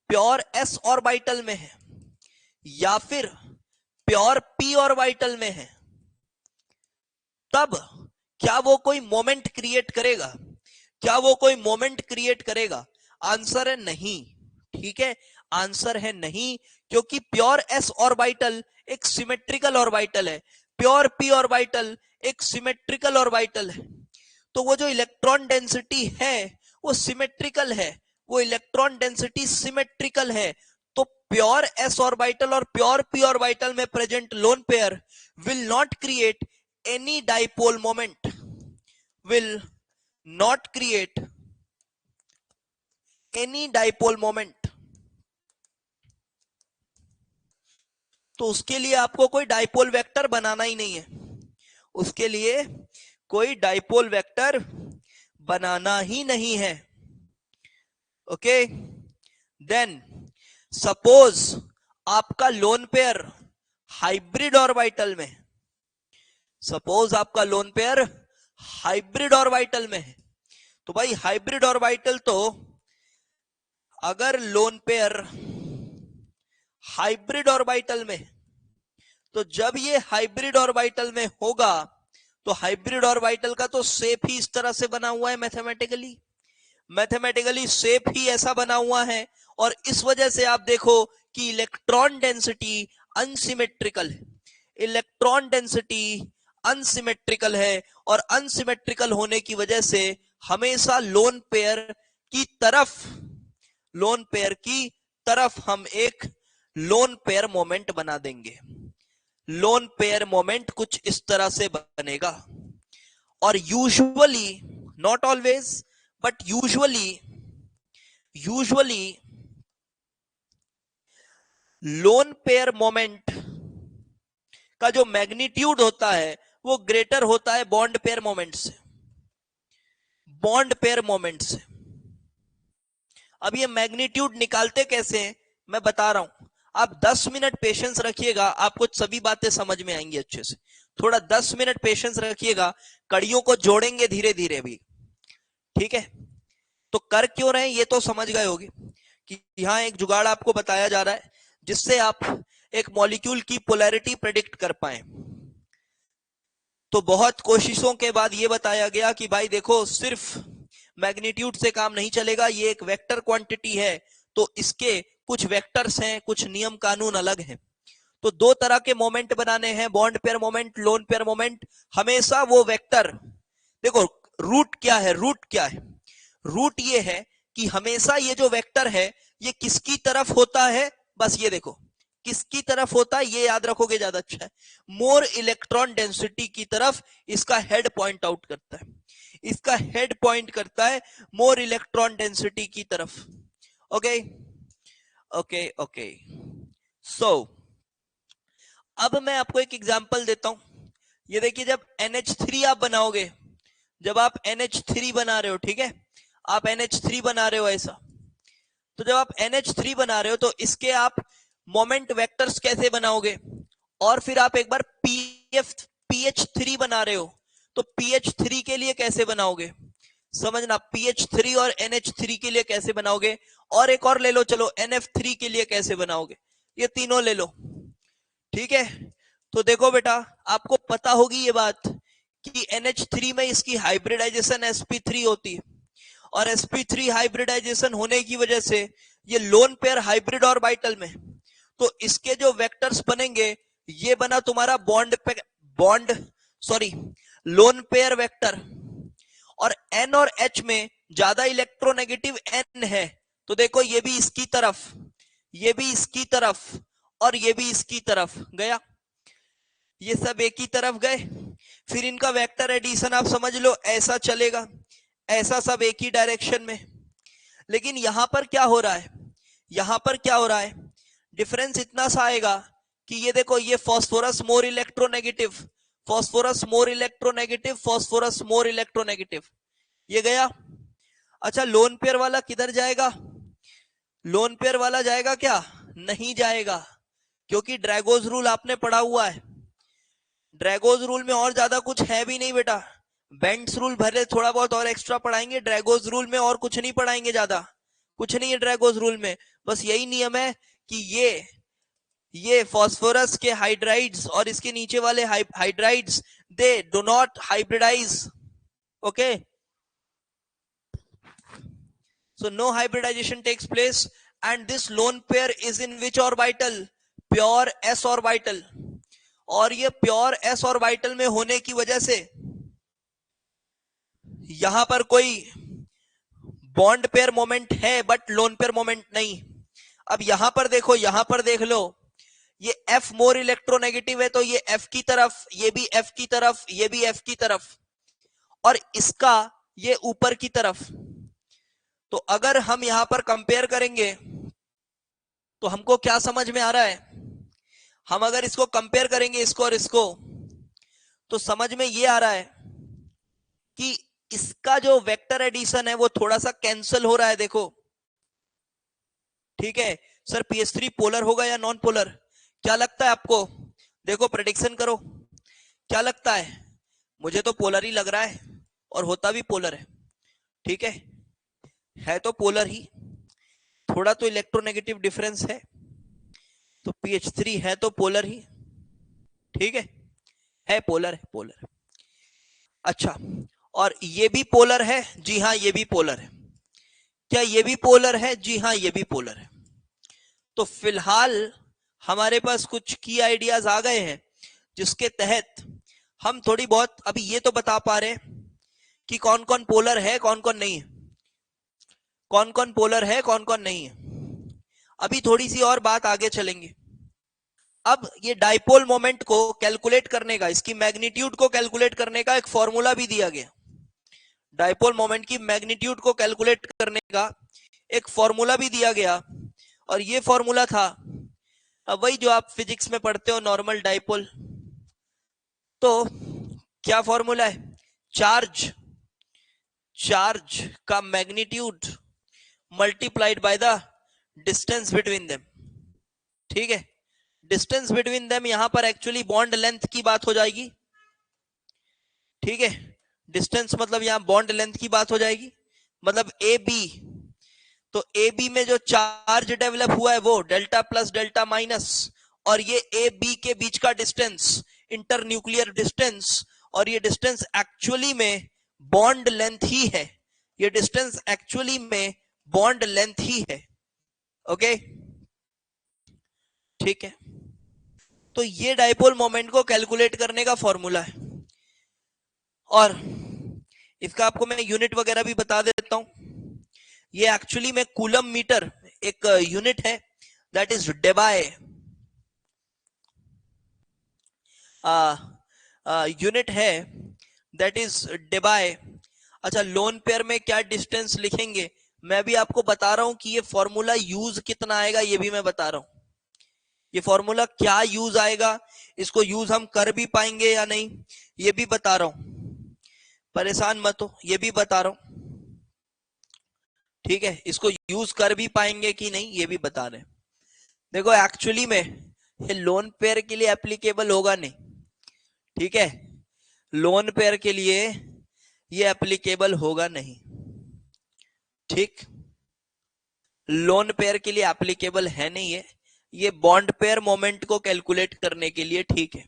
Speaker 1: प्योर एस ऑर्बिटल में है या फिर प्योर पी ऑर्बिटल में है, तब क्या वो कोई मोमेंट क्रिएट करेगा? क्या वो कोई मोमेंट क्रिएट करेगा? आंसर है नहीं। ठीक है, आंसर है नहीं, क्योंकि प्योर एस ऑर्बिटल एक सिमेट्रिकल ऑर्बिटल है, प्योर पी ऑर्बिटल एक सिमेट्रिकल ऑर्बिटल है। तो वो जो इलेक्ट्रॉन डेंसिटी है वो सिमेट्रिकल है, वो इलेक्ट्रॉन डेंसिटी सिमेट्रिकल है। तो प्योर एस ऑर्बिटल और प्योर पी ऑर्बिटल में present loan pair will not create any dipole moment, will not create any dipole moment। तो उसके लिए आपको कोई डाइपोल वेक्टर बनाना ही नहीं है, उसके लिए कोई डाइपोल वेक्टर बनाना ही नहीं है। ओके, देन सपोज आपका लोन पेयर हाइब्रिड ऑर्बिटल में, सपोज आपका लोन पेयर हाइब्रिड ऑर्बिटल में है, तो भाई हाइब्रिड ऑर्बिटल तो अगर लोन पेयर हाइब्रिड ऑर्बिटल में। तो जब ये हाइब्रिड ऑर्बिटल में होगा तो हाइब्रिड ऑर्बिटल का तो शेप ही इस तरह से बना हुआ है, मैथमेटिकली शेप ही ऐसा बना हुआ है। और इस वजह से आप देखो कि इलेक्ट्रॉन डेंसिटी अनसिमेट्रिकल है, इलेक्ट्रॉन डेंसिटी अनसिमेट्रिकल है। और अनसिमेट्रिकल होने की वजह से हमेशा लोन पेयर की तरफ हम एक लोन पेयर मोमेंट बना देंगे। लोन पेयर मोमेंट कुछ इस तरह से बनेगा। और usually, not always but usually lone pair moment का जो मैग्नीट्यूड होता है वो ग्रेटर होता है बॉन्ड पेयर मोमेंट से। अब ये मैग्नीट्यूड निकालते कैसे हैं मैं बता रहा हूं। आप 10 मिनट पेशेंस रखिएगा, आपको सभी बातें समझ में आएंगी अच्छे से। थोड़ा 10 मिनट पेशेंस रखिएगा, कड़ियों को जोड़ेंगे धीरे धीरे भी, ठीक है। तो कर क्यों रहे हैं ये तो समझ गए होगे कि यहां एक जुगाड़ आपको बताया जा रहा है जिससे आप एक मॉलिक्यूल की पोलैरिटी प्रेडिक्ट कर पाए। तो बहुत कोशिशों के बाद ये बताया गया कि भाई देखो सिर्फ मैग्नीट्यूड से काम नहीं चलेगा, ये एक वेक्टर क्वांटिटी है, तो इसके कुछ वेक्टर्स हैं, कुछ नियम कानून अलग हैं। तो दो तरह के मोमेंट बनाने हैं, bond pair moment, lone pair moment. हमेशा वो वेक्टर, देखो रूट क्या है, रूट ये है कि हमेशा ये जो वेक्टर है ये किसकी तरफ होता है, बस ये देखो किसकी तरफ होता है, ये याद रखोगे ज्यादा अच्छा है। मोर इलेक्ट्रॉन डेंसिटी की तरफ इसका हेड पॉइंट आउट करता है, इसका हेड पॉइंट करता है मोर इलेक्ट्रॉन डेंसिटी की तरफ। Okay okay okay. सो अब मैं आपको एक एग्जांपल देता हूं। ये देखिए जब NH3 आप बनाओगे, जब आप NH3 बना रहे हो, ठीक है, आप NH3 बना रहे हो ऐसा, तो जब आप NH3 बना रहे हो तो इसके आप मोमेंट वेक्टर्स कैसे बनाओगे। और फिर आप एक बार PH3 बना रहे हो तो PH3 के लिए कैसे बनाओगे, समझना, PH3 और NH3 के लिए कैसे बनाओगे। और एक और ले लो, चलो NF3 के लिए कैसे बनाओगे, ये तीनों ले लो, ठीक है। तो देखो बेटा, आपको पता होगी ये बात कि NH3 में इसकी हाइब्रिडाइजेशन sp3 होती है, और sp3 हाइब्रिडाइजेशन होने की वजह से ये लोन पेयर हाइब्रिड ऑर्बिटल में, तो इसके जो वेक्टर्स बनेंगे ये बना तुम्हारा लोन पेयर वेक्टर। और N और H में ज्यादा इलेक्ट्रोनेगेटिव N है, तो देखो ये भी इसकी तरफ, ये भी इसकी तरफ, और ये भी इसकी तरफ गया, ये सब एक ही तरफ गए। फिर इनका वेक्टर एडिशन आप समझ लो ऐसा चलेगा, ऐसा सब एक ही डायरेक्शन में। लेकिन यहां पर क्या हो रहा है, यहां पर क्या हो रहा है, डिफरेंस इतना सा आएगा कि ये देखो ये phosphorus more electronegative, phosphorus more electronegative, phosphorus more electronegative, ये गया। अच्छा लोन पेयर वाला किधर जाएगा, लोन पेयर वाला जाएगा क्या, नहीं जाएगा, क्योंकि ड्रैगोज रूल आपने पढ़ा हुआ है। ड्रैगोज रूल में और ज्यादा कुछ है भी नहीं बेटा, बेंट्स रूल भले थोड़ा बहुत और एक्स्ट्रा पढ़ाएंगे, ड्रैगोज रूल में और कुछ नहीं पढ़ाएंगे, ज्यादा कुछ नहीं है ड्रैगोज रूल में। बस यही नियम है कि ये फॉस्फोरस के हाइड्राइड्स और इसके नीचे वाले hydrides they do not hybridise, okay. So no hybridization takes place, and this lone pair is in which orbital, pure s orbital। और ये प्योर s ऑर्बिटल में होने की वजह से यहां पर कोई बॉन्ड पेयर मोमेंट है बट लोन पेयर मोमेंट नहीं। अब यहां पर देखो, यहां पर देख लो, ये F मोर इलेक्ट्रोनेगेटिव है तो ये F की तरफ, ये भी F की तरफ, ये भी F की तरफ, और इसका ये ऊपर की तरफ। तो अगर हम यहां पर कंपेयर करेंगे तो हमको क्या समझ में आ रहा है, हम अगर इसको कंपेयर करेंगे इसको और इसको, तो समझ में ये आ रहा है कि इसका जो वेक्टर एडिशन है वो थोड़ा सा कैंसिल हो रहा है, देखो, ठीक है। सर PS3 पोलर होगा या नॉन पोलर, क्या लगता है आपको, देखो प्रेडिक्शन करो, क्या लगता है, मुझे तो पोलर ही लग रहा है, और होता भी पोलर है, ठीक है तो पोलर ही, थोड़ा तो इलेक्ट्रोनेगेटिव डिफरेंस है। तो PH3 है तो पोलर ही, ठीक है पोलर, है पोलर। अच्छा, और ये भी पोलर है, जी हाँ ये भी पोलर है। क्या ये भी पोलर है? जी हाँ ये भी पोलर है। तो फिलहाल हमारे पास कुछ की आइडियाज आ गए हैं जिसके तहत हम थोड़ी बहुत अभी ये तो बता पा रहे हैं कि कौन कौन पोलर है कौन कौन नहीं है, कौन कौन पोलर है कौन कौन नहीं है। अभी थोड़ी सी और बात आगे चलेंगे। अब ये डाइपोल मोमेंट को कैलकुलेट करने का, इसकी मैग्नीट्यूड को कैलकुलेट करने का एक फॉर्मूला भी दिया गया। डाइपोल मोमेंट की मैग्नीट्यूड को कैलकुलेट करने का एक फॉर्मूला भी दिया गया, और ये फॉर्मूला था अब वही जो आप फिजिक्स में पढ़ते हो, नॉर्मल डाइपोल। तो क्या फॉर्मूला है? चार्ज, चार्ज का magnitude multiplied by the distance between them, ठीक है। डिस्टेंस बिटवीन देम यहां पर एक्चुअली बॉन्ड लेंथ की बात हो जाएगी, ठीक है। डिस्टेंस मतलब यहां बॉन्ड लेंथ की बात हो जाएगी, मतलब ए बी। तो ए बी में जो चार्ज डेवलप हुआ है वो डेल्टा प्लस डेल्टा माइनस, और ये ए बी के बीच का डिस्टेंस इंटर न्यूक्लियर डिस्टेंस, और ये डिस्टेंस एक्चुअली में बॉन्ड लेंथ ही है, ये डिस्टेंस एक्चुअली में बॉन्ड लेंथ ही है, ओके ठीक है। तो ये डाइपोल मोमेंट को कैलकुलेट करने का फॉर्मूला है, और इसका आपको मैं यूनिट वगैरह भी बता देता हूं। ये एक्चुअली में कूलम मीटर एक यूनिट है, दैट इज डेबाय, यूनिट है दैट इज डेबाय। अच्छा, लोन पेयर में क्या डिस्टेंस लिखेंगे मैं भी आपको बता रहा हूं कि ये फॉर्मूला यूज कितना आएगा ये भी मैं बता रहा हूं। ये फॉर्मूला क्या यूज आएगा, इसको यूज हम कर भी पाएंगे या नहीं ये भी बता रहा हूं, परेशान मत हो, ये भी बता रहा हूं, ठीक है। इसको यूज कर भी पाएंगे कि नहीं ये भी बता रहे हैं। देखो एक्चुअली में ये लोन पेयर के लिए एप्लीकेबल होगा नहीं, ठीक है। लोन पेयर के लिए ये एप्लीकेबल होगा नहीं, ठीक। लोन पेयर के लिए एप्लीकेबल है नहीं है, ये बॉन्ड पेयर मोमेंट को कैलकुलेट करने के लिए ठीक है।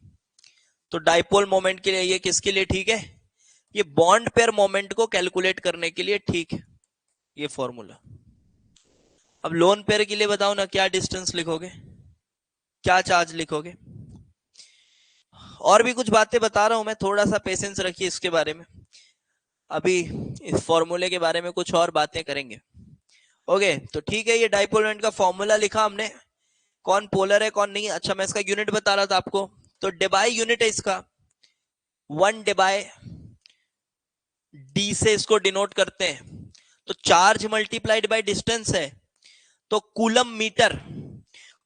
Speaker 1: तो डाइपोल मोमेंट के लिए ये किसके लिए ठीक है? ये बॉन्ड पेयर मोमेंट को कैलकुलेट करने के लिए ठीक है ये फॉर्मूला। अब लोन पेयर के लिए बताओ ना, क्या डिस्टेंस लिखोगे, क्या चार्ज लिखोगे? और भी कुछ बातें बता रहा हूं मैं, थोड़ा सा पेशेंस रखिए इसके बारे में, अभी इस फॉर्मूले के बारे में कुछ और बातें करेंगे, ओके। तो ठीक है, ये डाइपोल मोमेंट का फॉर्मूला लिखा हमने, कौन पोलर है कौन नहीं। अच्छा, मैं इसका यूनिट बता रहा था आपको, तो डेबाई यूनिट है इसका, 1 डेबाई, डी से इसको डिनोट करते हैं। तो चार्ज मल्टीप्लाइड बाय डिस्टेंस है, तो coulomb metre,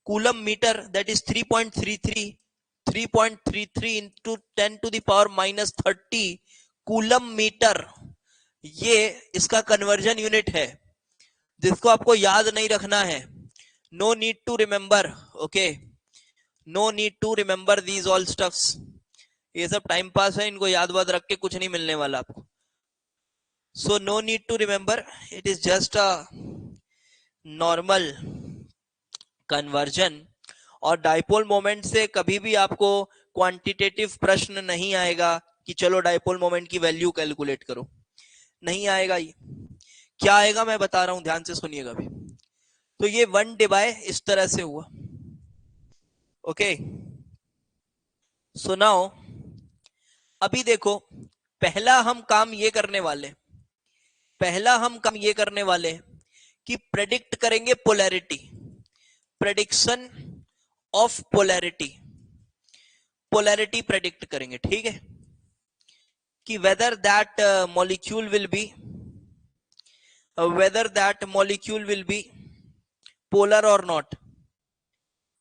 Speaker 1: coulomb metre that is 3.33 into 10 to the power minus 30 coulomb metre, ये इसका कन्वर्जन यूनिट है जिसको आपको याद नहीं रखना है। No need to remember, okay, no need to remember these all stuffs, ये सब टाइम पास है, इनको याद वाद रख के कुछ नहीं मिलने वाला आपको। So no need to remember, it is just a normal conversion. और डाइपोल मोमेंट से कभी भी आपको क्वांटिटेटिव प्रश्न नहीं आएगा कि चलो डाइपोल मोमेंट की वैल्यू कैलकुलेट करो, नहीं आएगा। ये क्या आएगा मैं बता रहा हूं, ध्यान से सुनिएगा भी। तो ये 1 डिवाई इस तरह से हुआ, ओके। सो नाउ अभी देखो, पहला हम काम ये करने वाले, पहला हम काम ये करने वाले कि प्रेडिक्ट करेंगे polarity, prediction of polarity, polarity predict करेंगे, ठीक है, कि whether that molecule will be, whether that molecule will be polar और नॉट।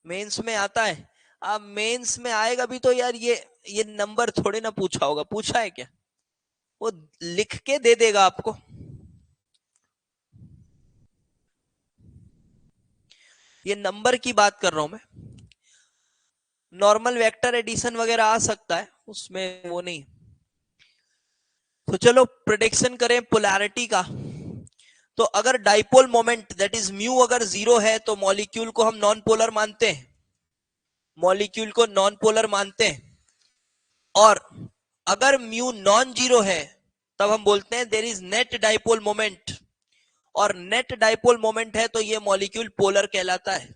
Speaker 1: मेंस में आता है, अब मेंस में आएगा भी तो यार ये नंबर थोड़े ना पूछा होगा, पूछा है क्या? वो लिख के दे देगा आपको। ये नंबर की बात कर रहा हूं मैं, नॉर्मल वेक्टर एडिशन वगैरह आ सकता है उसमें, वो नहीं। तो चलो प्रेडिक्शन करें पोलैरिटी का। तो अगर dipole moment that is mu अगर 0 है तो मॉलिक्यूल को हम नॉन पोलर मानते हैं, मॉलिक्यूल को नॉन पोलर मानते हैं, और अगर म्यू नॉन जीरो है तब हम बोलते हैं there is net dipole moment, और नेट डाइपोल मोमेंट है तो ये मॉलिक्यूल पोलर कहलाता है।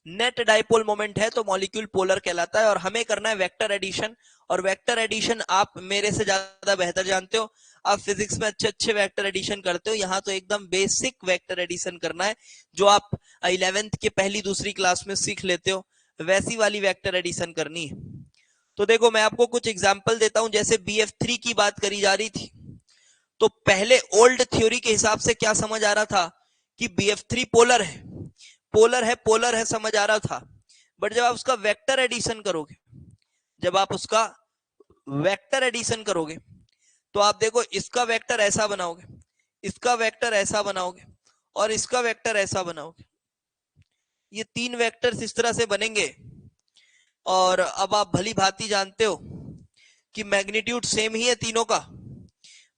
Speaker 1: नेट डाइपोल मोमेंट है तो मॉलिक्यूल पोलर कहलाता है। और हमें करना है वेक्टर एडिशन, और वेक्टर एडिशन आप मेरे से ज्यादा बेहतर जानते हो, आप फिजिक्स में अच्छे अच्छे वेक्टर एडिशन करते हो। यहाँ तो एकदम बेसिक वेक्टर एडिशन करना है जो आप 11th के पहली दूसरी क्लास में सीख लेते हो, वैसी वाली वेक्टर एडिशन करनी है। तो देखो मैं आपको कुछ एग्जांपल देता हूं। जैसे BF3 की बात करी जा रही थी, तो पहले ओल्ड थ्योरी के हिसाब से क्या समझ आ रहा था कि BF3 पोलर है, पोलर है, पोलर है, समझ आ रहा था। बट जब आप उसका वेक्टर एडिशन करोगे, जब आप उसका वेक्टर एडिशन करोगे तो आप देखो इसका वेक्टर ऐसा बनाओगे, इसका वेक्टर ऐसा बनाओगे, और इसका वेक्टर ऐसा बनाओगे। ये तीन वेक्टर्स इस तरह से बनेंगे। और अब आप भली भांति जानते हो कि मैग्नीट्यूड सेम ही है तीनों का,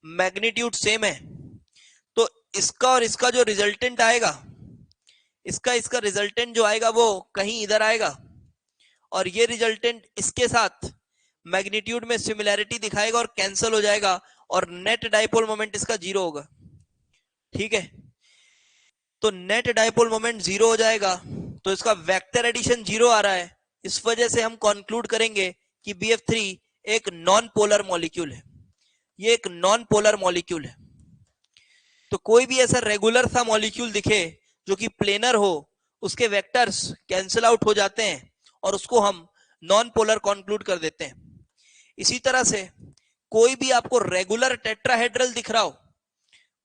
Speaker 1: मैग्नीट्यूड सेम है। तो इसका और इसका जो रिजल्टेंट आएगा, इसका रिजल्टेंट जो आएगा वो कहीं इधर आएगा, और ये रिजल्टेंट इसके साथ मैग्नीट्यूड में सिमिलैरिटी दिखाएगा और कैंसिल हो जाएगा, और नेट डाइपोल मोमेंट इसका जीरो होगा। ठीक है, तो नेट डाइपोल मोमेंट जीरो हो जाएगा, तो इसका वेक्टर एडिशन जीरो आ रहा है। इस वजह से हम कंक्लूड करेंगे कि BF3 एक नॉन पोलर मॉलिक्यूल है, ये एक नॉन पोलर मॉलिक्यूल है। तो कोई भी ऐसा रेगुलर सा मॉलिक्यूल दिखे जो कि प्लेनर हो, उसके वेक्टर्स कैंसिल आउट हो जाते हैं और उसको हम नॉन पोलर कंक्लूड कर देते हैं। इसी तरह से कोई भी आपको रेगुलर टेट्राहेड्रल दिख रहा हो,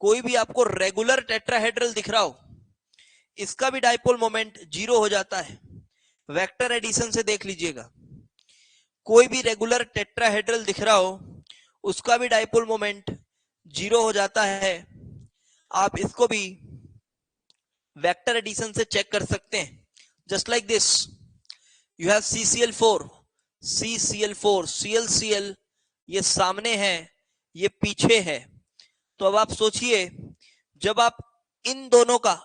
Speaker 1: कोई भी आपको रेगुलर टेट्राहेड्रल दिख रहा हो, इसका भी डाइपोल मोमेंट जीरो हो जाता है। वेक्टर एडिशन से देख लीजिएगा, कोई भी रेगुलर टेट्राहेड्रल दिख रहा हो उसका भी डाइपोल मोमेंट जीरो हो जाता है। आप इसको भी वेक्टर एडिशन से चेक कर सकते हैं। Just like this, you have CCl4, CCl4, ClCl, ये सामने है, ये पीछे है। तो अब आप सोचिए, जब आप इन दोनों का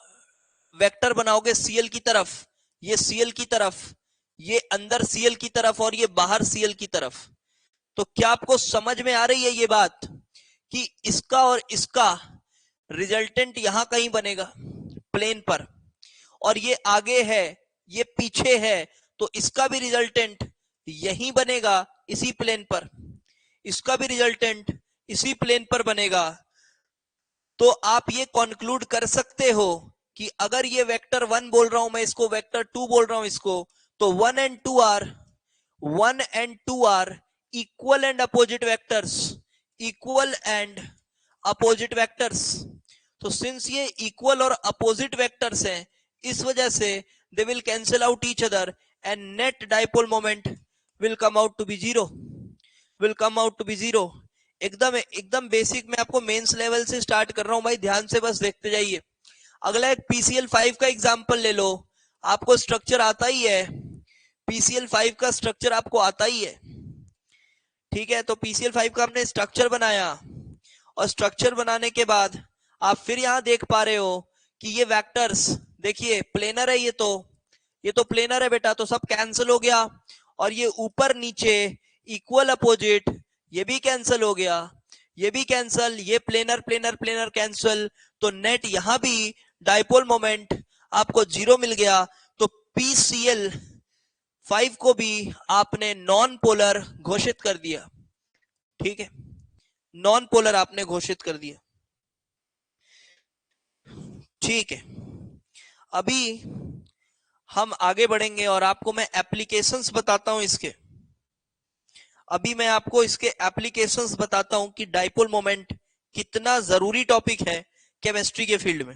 Speaker 1: वेक्टर बनाओगे Cl की तरफ, ये Cl की तरफ, ये अंदर Cl की तरफ और ये बाहर Cl की तरफ, तो क्या आपको समझ में आ रही है ये बात कि इसका और इसका रिजल्टेंट यहां कहीं बनेगा प्लेन पर, और ये आगे है, ये पीछे है, तो इसका भी रिजल्टेंट यहीं बनेगा इसी प्लेन पर, इसका भी रिजल्टेंट इसी प्लेन पर बनेगा। तो आप ये कंक्लूड कर सकते हो कि अगर ये वेक्टर 1 बोल रहा हूं मैं, इसको वेक्टर 2 बोल रहा हूं इसको, तो 1 and 2 are equal and opposite vectors, equal and opposite vectors. तो सिंस ये इक्वल और अपोजिट वेक्टर्स हैं, इस वजह से they will cancel out each other and net dipole moment will come out to be zero, will come out to be zero. एकदम basic मैं आपको मेंस लेवल से स्टार्ट कर रहा हूं भाई, ध्यान से बस देखते जाइए। अगला एक PCl5 का एग्जांपल ले लो, आपको स्ट्रक्चर आता ही है, PCl5 का स्ट्रक्चर आपको आता ही है। ठीक है, तो PCl5 का हमने स्ट्रक्चर बनाया, और स्ट्रक्चर बनाने के बाद आप फिर यहां देख पा रहे हो कि ये वेक्टर्स देखिए प्लेनर है, ये तो प्लेनर है बेटा, तो सब कैंसिल हो गया। और ये ऊपर नीचे इक्वल अपोजिट, ये भी कैंसिल हो गया, ये भी कैंसिल, ये प्लेनर प्लेनर प्लेनर कैंसिल, तो नेट यहां भी डाइपोल मोमेंट आपको जीरो मिल गया। तो PCl5 को भी आपने नॉन पोलर घोषित कर दिया। ठीक है, नॉन पोलर आपने घोषित कर दिया। ठीक है, अभी हम आगे बढ़ेंगे और आपको मैं एप्लीकेशंस बताता हूं इसके। अभी मैं आपको इसके एप्लीकेशंस बताता हूं कि डाइपोल मोमेंट कितना जरूरी टॉपिक है केमिस्ट्री के फील्ड में।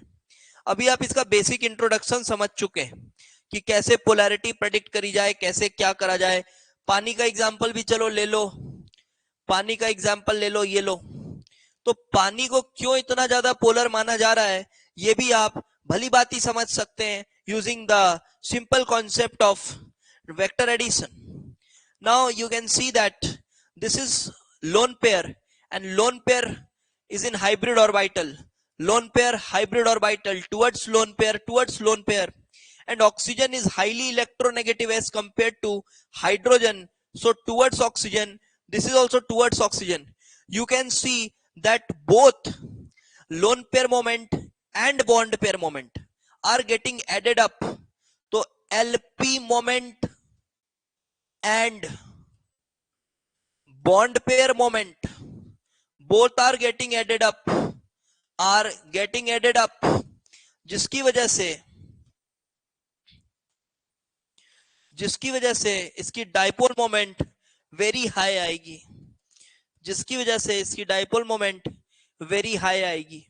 Speaker 1: अभी आप इसका बेसिक इंट्रोडक्शन समझ चुके हैं कि कैसे पोलैरिटी प्रेडिक्ट करी जाए, कैसे क्या करा जाए। पानी का एग्जांपल भी चलो ले लो, पानी का एग्जांपल ले लो, ये लो। तो पानी को क्यों इतना ज्यादा पोलर माना जा रहा है, ये भी आप भली बात ही समझ सकते हैं using the simple concept of vector addition. Now you can see that this is lone pair, and lone pair is in hybrid orbital, lone pair hybrid orbital towards lone pair, and oxygen is highly electronegative as compared to hydrogen. So towards oxygen, this is also towards oxygen. You can see that both lone pair moment and bond pair moment are getting added up. So LP moment and bond pair moment both are getting added up, जिसकी वजह से इसकी dipole moment very high आएगी,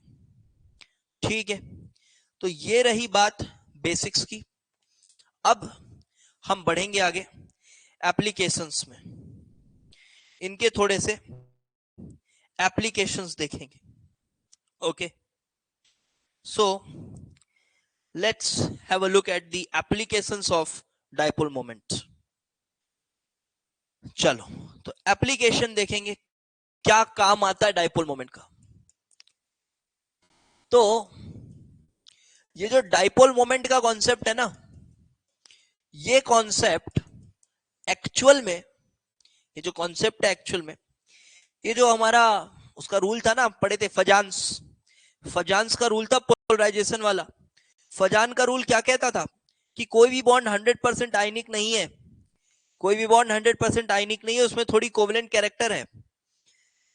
Speaker 1: ठीक है। तो ये रही बात बेसिक्स की। अब हम बढ़ेंगे आगे एप्लीकेशंस में, इनके थोड़े से एप्लीकेशंस देखेंगे। Okay, so let's have a look at the applications of dipole moment. चलो, तो एप्लीकेशन देखेंगे, क्या काम आता है डाइपोल मोमेंट का। तो ये जो डाइपोल मोमेंट का कॉन्सेप्ट है ना, ये कॉन्सेप्ट एक्चुअल में, ये जो कॉन्सेप्ट है एक्चुअल में, ये जो हमारा उसका रूल था ना, पढ़े थे फजान्स का रूल था पोलराइजेशन वाला। फजान का रूल क्या कहता था कि कोई भी बॉन्ड 100% आयनिक नहीं है, उसमें थोड़ी कोवेलेंट कैरेक्टर है।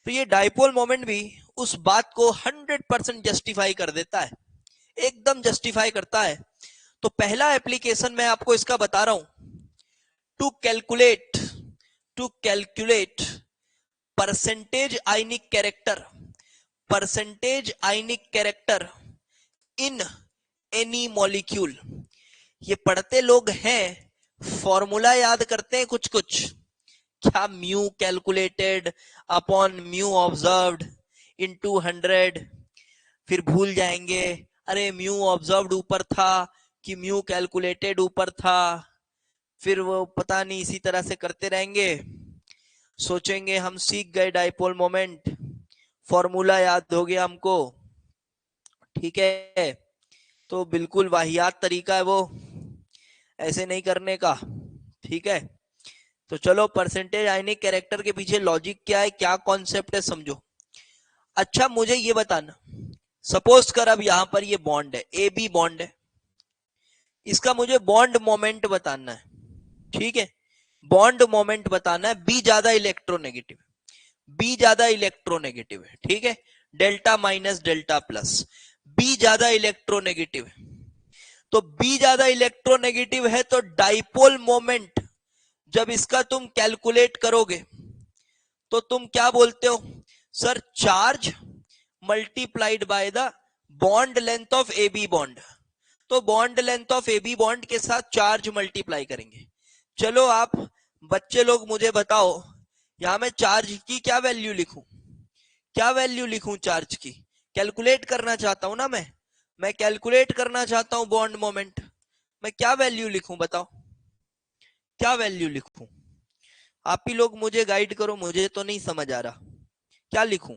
Speaker 1: तो ये डाइपोल मोमेंट भी उस बात को 100% जस्टिफाई कर देता है, एकदम जस्टिफाई करता है। तो पहला एप्लीकेशन मैं आपको इसका बता रहा हूं, to calculate percentage ionic character in any molecule. ये पढ़ते लोग हैं, फॉर्मूला याद करते हैं कुछ, क्या mu calculated upon mu observed into 100, फिर भूल जाएंगे अरे म्यू ऑब्जर्व्ड ऊपर था कि म्यू कैलकुलेटेड ऊपर था, फिर वो पता नहीं, इसी तरह से करते रहेंगे। सोचेंगे हम सीख गए डाइपोल मोमेंट, फॉर्मूला याद हो गया हमको, ठीक है। तो बिल्कुल वाहियात तरीका है वो, ऐसे नहीं करने का, ठीक है। तो चलो, परसेंटेज आयनिक कैरेक्टर के पीछे लॉजिक क्या है, क्या कॉन्सेप्ट है, समझो। अच्छा, मुझे ये बताना, सपोज कर अब यहां पर ये बॉन्ड है, ए बी बॉन्ड है, इसका मुझे बॉन्ड मोमेंट बताना है, ठीक है। बॉन्ड मोमेंट बताना है, बी ज्यादा इलेक्ट्रोनेगेटिव है, ठीक है। Delta minus delta plus, b ज्यादा इलेक्ट्रोनेगेटिव है। तो बी ज्यादा इलेक्ट्रोनेगेटिव है, तो डाइपोल मोमेंट जब इसका तुम कैलकुलेट करोगे तो तुम क्या बोलते हो, sir charge multiplied by the bond length of A B bond. तो bond length of A B bond के साथ चार्ज मल्टीप्लाई करेंगे। चलो आप बच्चे लोग मुझे बताओ, यहां मैं चार्ज की क्या वैल्यू लिखूं, चार्ज की कैलकुलेट करना चाहता हूं ना, मैं कैलकुलेट करना चाहता हूं बॉन्ड मोमेंट, मैं क्या वैल्यू लिखूं, बताओ क्या वैल्यू लिखूं। आप ही लोग मुझे गाइड करो, मुझे तो नहीं समझ आ रहा, क्या लिखूं।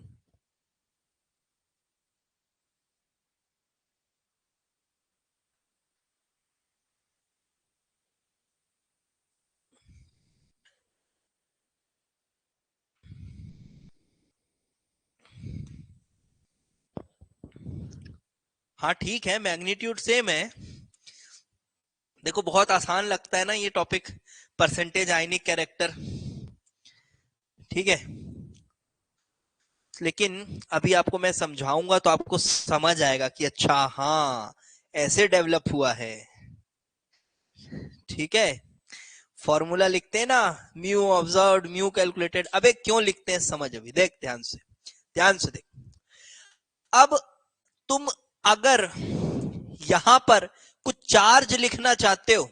Speaker 1: हाँ ठीक है, मैग्नीट्यूड सेम है। देखो बहुत आसान लगता है ना ये टॉपिक, परसेंटेज आयनिक कैरेक्टर, ठीक है। लेकिन अभी आपको मैं समझाऊंगा तो आपको समझ आएगा कि अच्छा हाँ ऐसे डेवलप हुआ है, ठीक है। फॉर्मूला लिखते हैं ना, म्यू ऑब्जर्व्ड म्यू कैलकुलेटेड, अबे क्यों लिखते हैं समझ, अभी देख ध्यान से देख। अब तुम अगर यहां पर कुछ चार्ज लिखना चाहते हो,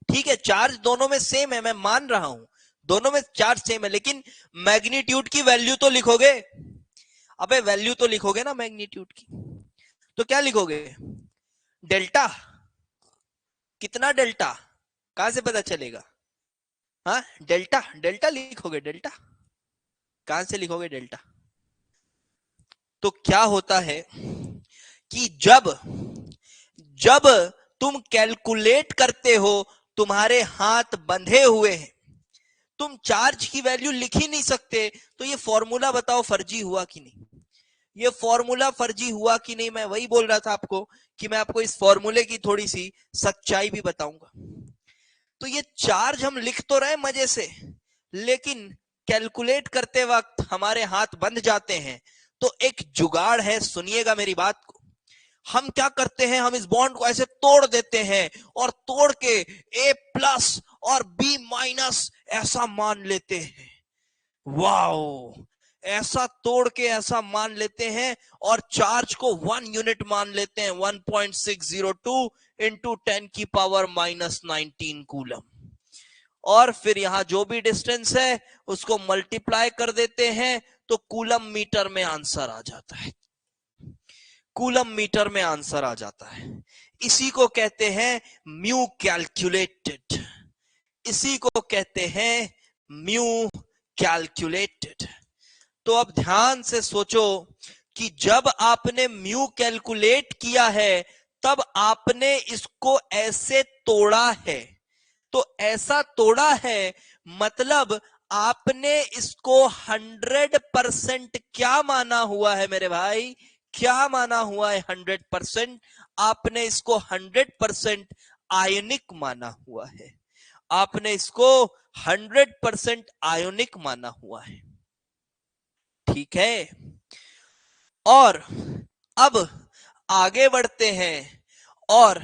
Speaker 1: ठीक है, चार्ज दोनों में सेम है, मैं मान रहा हूं दोनों में चार्ज सेम है, लेकिन मैग्नीट्यूड की वैल्यू तो लिखोगे, अबे वैल्यू तो लिखोगे ना मैग्नीट्यूड की। तो क्या लिखोगे, डेल्टा, कितना डेल्टा, कहां से पता चलेगा, हाँ डेल्टा लिखोगे, डेल्टा कहां से लिखोगे डेल्टा। तो क्या होता है कि जब तुम कैलकुलेट करते हो, तुम्हारे हाथ बंधे हुए हैं, तुम चार्ज की वैल्यू लिख ही नहीं सकते, तो ये फॉर्मूला बताओ फर्जी हुआ कि नहीं? ये फॉर्मूला फर्जी हुआ कि नहीं? मैं वही बोल रहा था आपको कि मैं आपको इस फॉर्मूले की थोड़ी सी सच्चाई भी बताऊंगा। तो ये चार्ज हम लिख तो रहे मजे से, लेकिन कैलकुलेट करते वक्त हमारे हाथ बंध जाते हैं। तो एक जुगाड़ है, सुनिएगा मेरी बात को। हम क्या करते हैं, हम इस बॉन्ड को ऐसे तोड़ देते हैं और तोड़ के A+ और B- ऐसा मान लेते हैं। वाओ, ऐसा तोड़ के ऐसा मान लेते हैं और चार्ज को 1 यूनिट मान लेते हैं, 1.602 इंटू 10⁻⁻19 कूलम। और फिर यहां जो भी डिस्टेंस है उसको मल्टीप्लाई कर देते हैं, तो कूलम मीटर में आंसर आ जाता है। कूलम मीटर में आंसर आ जाता है। इसी को कहते हैं म्यू कैलकुलेटेड, इसी को कहते हैं म्यू कैलकुलेटेड। तो अब ध्यान से सोचो कि जब आपने म्यू कैलकुलेट किया है, तब आपने इसको ऐसे तोड़ा है। तो ऐसा तोड़ा है मतलब आपने इसको 100% क्या माना हुआ है मेरे भाई? क्या माना हुआ है? 100%। आपने इसको 100% आयनिक माना हुआ है। आपने इसको 100% आयोनिक माना हुआ है। ठीक है, और अब आगे बढ़ते हैं और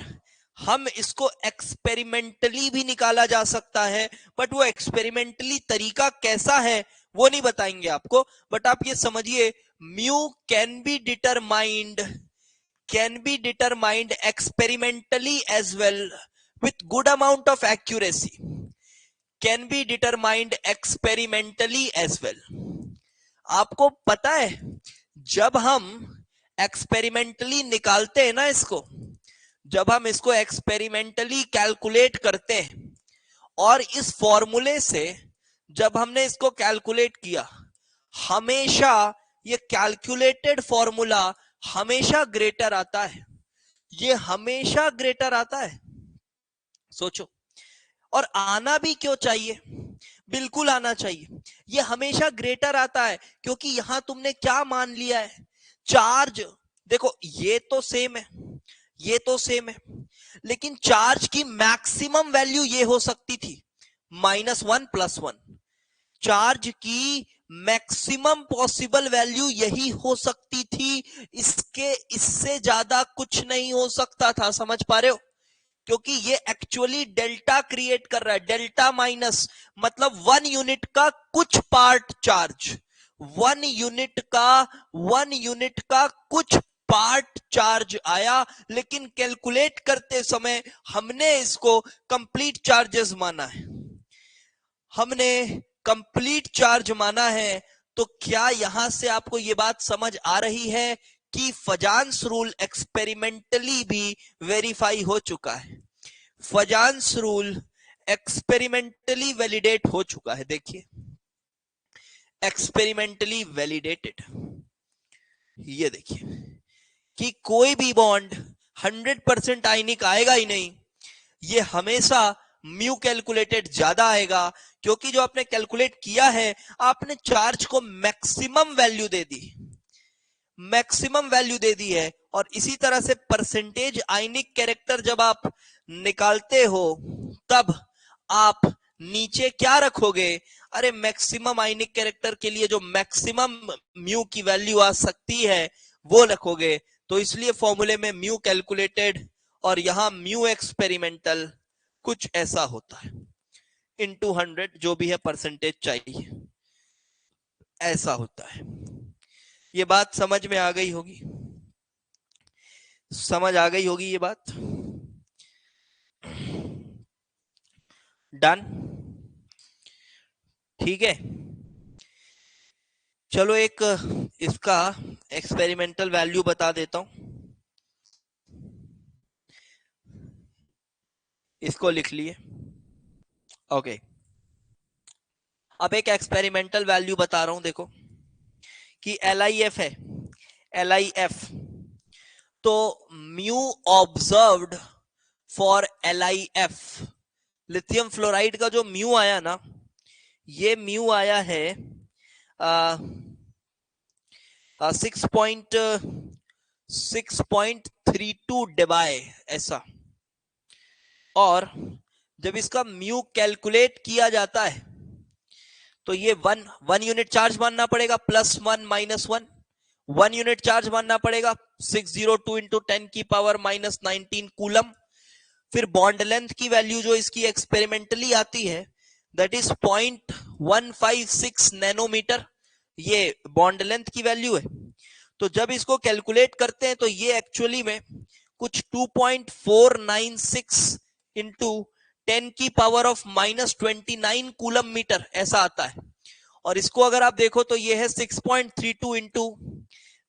Speaker 1: हम इसको एक्सपेरिमेंटली भी निकाला जा सकता है, बट वो एक्सपेरिमेंटली तरीका कैसा है वो नहीं बताएंगे आपको। बट आप ये समझिए, mu can be determined experimentally as well with good amount of accuracy, can be determined experimentally as well. आपको पता है, जब हम एक्सपेरिमेंटली निकालते हैं ना इसको, जब हम इसको एक्सपेरिमेंटली कैलकुलेट करते हैं और इस फॉर्मूले से जब हमने इसको कैलकुलेट किया, हमेशा ये कैलकुलेटेड फॉर्मूला हमेशा ग्रेटर आता है। ये हमेशा ग्रेटर आता है, सोचो। और आना भी क्यों चाहिए? बिल्कुल आना चाहिए। ये हमेशा ग्रेटर आता है क्योंकि यहां तुमने क्या मान लिया है? चार्ज। देखो ये तो सेम है, ये तो सेम है, लेकिन चार्ज की मैक्सिमम वैल्यू ये हो सकती थी -1 + 1। चार्ज की मैक्सिमम पॉसिबल वैल्यू यही हो सकती थी, इसके इससे ज्यादा कुछ नहीं हो सकता था। समझ पा रहे हो? क्योंकि ये एक्चुअली डेल्टा क्रिएट कर रहा है। डेल्टा माइनस मतलब 1 यूनिट का कुछ पार्ट चार्ज, 1 यूनिट का कुछ पार्ट चार्ज आया, लेकिन कैलकुलेट करते समय हमने इसको कंप्लीट चार्जेस माना है। हमने कंप्लीट चार्ज माना है। तो क्या यहां से आपको यह बात समझ आ रही है कि फजान्स रूल एक्सपेरिमेंटली भी वेरीफाई हो चुका है? फजान्स रूल एक्सपेरिमेंटली वैलिडेट हो चुका है। देखिए, एक्सपेरिमेंटली वैलिडेटेड, ये देखिए कि कोई भी बॉन्ड 100% आयनिक आएगा ही नहीं, ये हमेशा म्यू कैलकुलेटेड ज्यादा आएगा, क्योंकि जो आपने कैलकुलेट किया है, आपने चार्ज को मैक्सिमम वैल्यू दे दी, मैक्सिमम वैल्यू दे दी है। और इसी तरह से परसेंटेज आयनिक कैरेक्टर जब आप निकालते हो, तब आप नीचे क्या रखोगे? अरे मैक्सिमम आयनिक कैरेक्टर के लिए जो मैक्सिमम म्यू की वैल्यू आ सकती है वो रखोगे। तो इसलिए फॉर्मूले में म्यू कैलकुलेटेड और यहां म्यू एक्सपेरिमेंटल कुछ ऐसा होता है, इनटू 100 जो भी है परसेंटेज चाहिए, ऐसा होता है। ये बात समझ में आ गई होगी, समझ आ गई होगी ये बात। डन, ठीक है। चलो एक इसका एक्सपेरिमेंटल वैल्यू बता देता हूं, इसको लिख लिए। ओके, अब एक एक्सपेरिमेंटल वैल्यू बता रहा हूं, देखो कि LIF है, LIF। तो mu observed for LiF, lithium fluoride का जो म्यू आया ना, ये म्यू आया है 6.32 डेबाय ऐसा। और जब इसका म्यू कैलकुलेट किया जाता है तो ये वन यूनिट चार्ज मानना पड़ेगा, +1 -1, 1 यूनिट चार्ज मानना पड़ेगा, 602 इंटू 10 की पावर -19 कूलम। फिर बॉन्ड लेंथ की वैल्यू जो इसकी एक्सपेरिमेंटली आती है दैट इज 0.156 नैनोमीटर, ये बॉन्ड लेंथ की वैल्यू है। तो जब इसको कैलकुलेट करते हैं तो ये एक्चुअली में कुछ 2.496 इंटू 10 की पावर ऑफ -29 कूलम मीटर ऐसा आता है। और इसको अगर आप देखो तो ये है 6.32 इंटू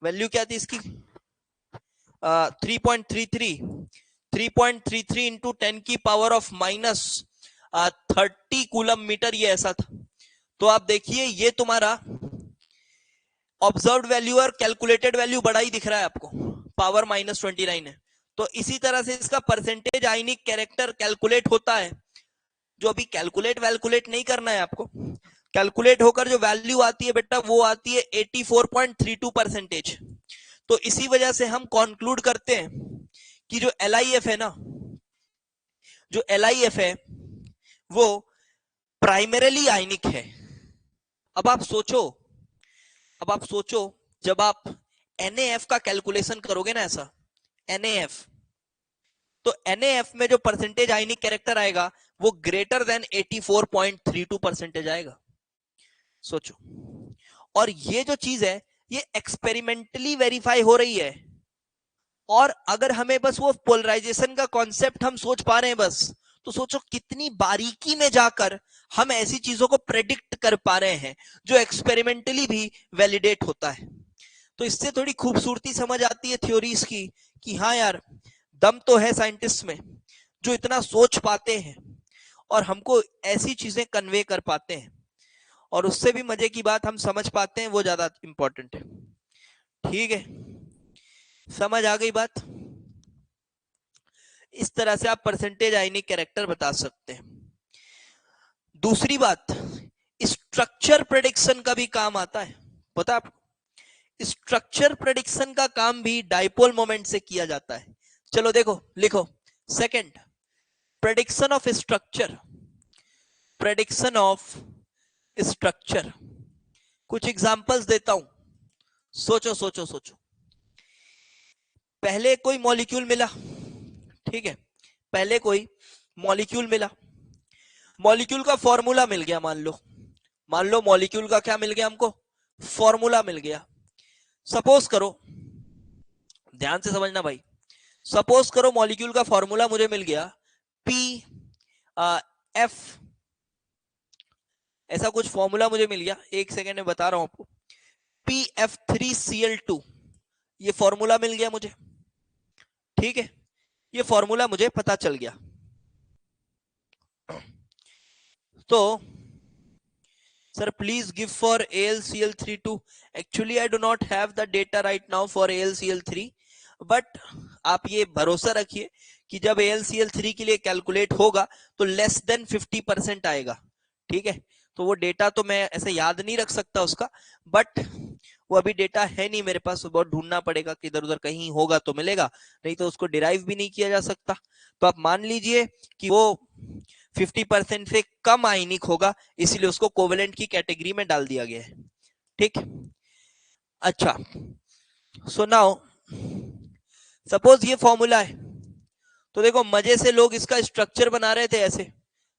Speaker 1: वैल्यू क्या थी इसकी 3.33 इंटू 10 की पावर ऑफ -30 कूलम मीटर, ये ऐसा था। तो आप देखिए ये तुम्हारा ऑब्जर्व्ड वैल्यू और कैलकुलेटेड वैल्यू बड़ा ही दिख रहा है आपको, पावर -29 है। तो इसी तरह से इसका परसेंटेज आयनिक कैरेक्टर कैलकुलेट होता है, जो अभी कैलकुलेट नहीं करना है आपको। कैलकुलेट होकर जो वैल्यू आती है बेटा वो आती है 84.32%। तो इसी वजह से हम कंक्लूड करते हैं कि जो LiF है ना, जो LiF है वो प्राइमरीली आयनिक है। अब आप सोचो जब आप NaF का कैलकुलेशन करोगे ना ऐसा, NaF, तो NaF में जो परसेंटेज आयनिक कैरेक्टर आएगा वो ग्रेटर देन 84.32% आएगा। सोचो, और ये जो चीज है ये एक्सपेरिमेंटली वेरीफाई हो रही है। और अगर हमें बस वो पोलराइजेशन का कॉन्सेप्ट हम सोच पा रहे हैं बस, तो सोचो कितनी बारीकी में जाकर हम ऐसी चीजों को प्रेडिक्ट कर पा रहे हैं जो एक्सपेरिमेंटली भी वैलिडेट होता है। तो इससे थोड़ी खूबसूरती समझ आती है थ्योरीज की कि हाँ यार, दम तो है साइंटिस्ट में जो इतना सोच पाते हैं और हमको ऐसी चीजें कन्वे कर पाते हैं, और उससे भी मजे की बात हम समझ पाते हैं, वो ज्यादा इंपॉर्टेंट है। ठीक है, समझ आ गई बात? इस तरह से आप परसेंटेज आयनिक कैरेक्टर बता सकते हैं। दूसरी बात, स्ट्रक्चर प्रेडिक्शन का भी काम आता है, पता आपको? स्ट्रक्चर प्रेडिक्शन का काम भी डाइपोल मोमेंट से किया जाता है। चलो देखो, लिखो second, prediction of structure, prediction of structure. कुछ एग्जांपल्स देता हूं, सोचो सोचो सोचो। पहले कोई मॉलिक्यूल मिला, ठीक है, पहले कोई मॉलिक्यूल मिला, मॉलिक्यूल का फॉर्मूला मिल गया, मान लो मॉलिक्यूल का क्या मिल गया हमको, फॉर्मूला मिल गया। सपोज करो, ध्यान से समझना भाई, सपोज करो मॉलिक्यूल का फॉर्मूला मुझे मिल गया PF, ऐसा कुछ फॉर्मूला मुझे मिल गया, एक सेकेंड में बता रहा हूं आपको, PF3Cl2, ये फॉर्मूला मिल गया मुझे, ठीक है, ये फॉर्मूला मुझे पता चल गया। तो sir please give for AlCl32, actually I do not have the data right now for AlCl3, but आप ये भरोसा रखिए कि जब AlCl3 के लिए कैलकुलेट होगा तो लेस देन 50% आएगा, ठीक है। तो वो डेटा तो मैं ऐसे याद नहीं रख सकता उसका, बट वो अभी डेटा है नहीं मेरे पास, बहुत ढूंढना पड़ेगा, कि इधर उधर कहीं होगा तो मिलेगा, नहीं तो उसको डिराइव भी नहीं किया जा सकता। तो आप मान लीजिए कि वो 50% से कम आयनिक होगा, इसीलिए उसको कोवेलेंट की कैटेगरी में डाल दिया गया है, ठीक। अच्छा, सो नाउ सपोज ये फॉर्मूला है, तो देखो मजे से लोग इसका स्ट्रक्चर बना रहे थे ऐसे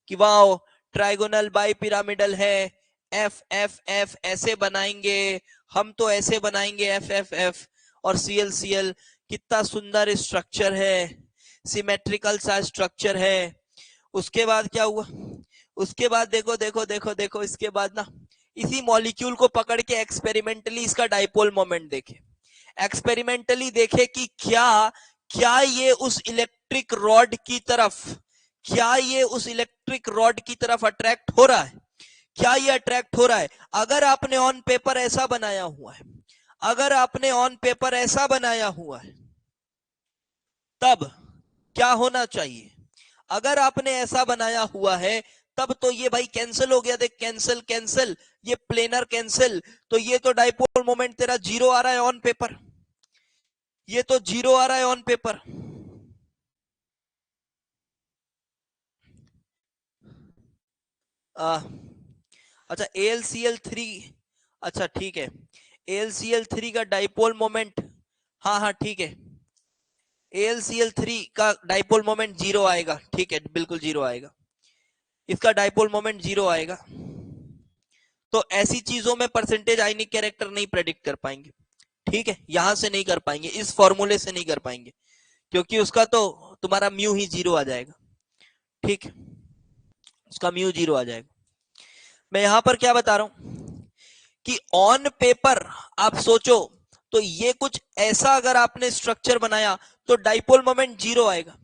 Speaker 1: कि वाह ट्राइगोनल बाई पिरामिडल है, एफ एफ एफ ऐसे बनाएंगे हम, तो ऐसे बनाएंगे एफ एफ एफ, और सीएल सीएल, कितना सुंदर स्ट्रक्चर है, सिमेट्रिकल सा स्ट्रक्चर है। उसके बाद क्या हुआ, उसके बाद देखो देखो देखो देखो, इसके बाद ना इसी मॉलिक्यूल को पकड़ के एक्सपेरिमेंटली इसका डाइपोल मोमेंट देखे, एक्सपेरिमेंटली देखे कि क्या ये उस इलेक्ट्रिक रॉड की तरफ, क्या ये उस इलेक्ट्रिक रॉड की तरफ अट्रैक्ट हो रहा है, क्या ये अट्रैक्ट हो रहा है। अगर आपने ऑन पेपर ऐसा बनाया हुआ है, अगर आपने ऑन पेपर ऐसा बनाया हुआ है, तब क्या होना चाहिए? अगर आपने ऐसा बनाया हुआ है तब तो ये भाई कैंसिल हो गया, देख कैंसिल कैंसिल, ये प्लेनर कैंसिल, तो ये तो डाइपोल मोमेंट तेरा जीरो आ रहा है ऑन पेपर, ये तो जीरो आ रहा है ऑन पेपर। अच्छा AlCl3, अच्छा ठीक है, AlCl3 का डाइपोल मोमेंट, हाँ हाँ ठीक है, AlCl3 का डाइपोल मोमेंट जीरो आएगा, ठीक है बिल्कुल जीरो आएगा, इसका डाइपोल मोमेंट जीरो आएगा। तो ऐसी चीजों में परसेंटेज आयनिक कैरेक्टर नहीं प्रेडिक्ट कर पाएंगे, ठीक है, यहां से नहीं कर पाएंगे, इस फॉर्मूले से नहीं कर पाएंगे, क्योंकि उसका तो तुम्हारा म्यू ही जीरो आ जाएगा, ठीक है, उसका म्यू जीरो आ जाएगा। मैं यहां पर क्या बता रहा हूं कि ऑन पेपर आप सोचो तो ये कुछ ऐसा अगर आपने स्ट्रक्चर बनाया तो डाइपोल मोमेंट जीरो आएगा,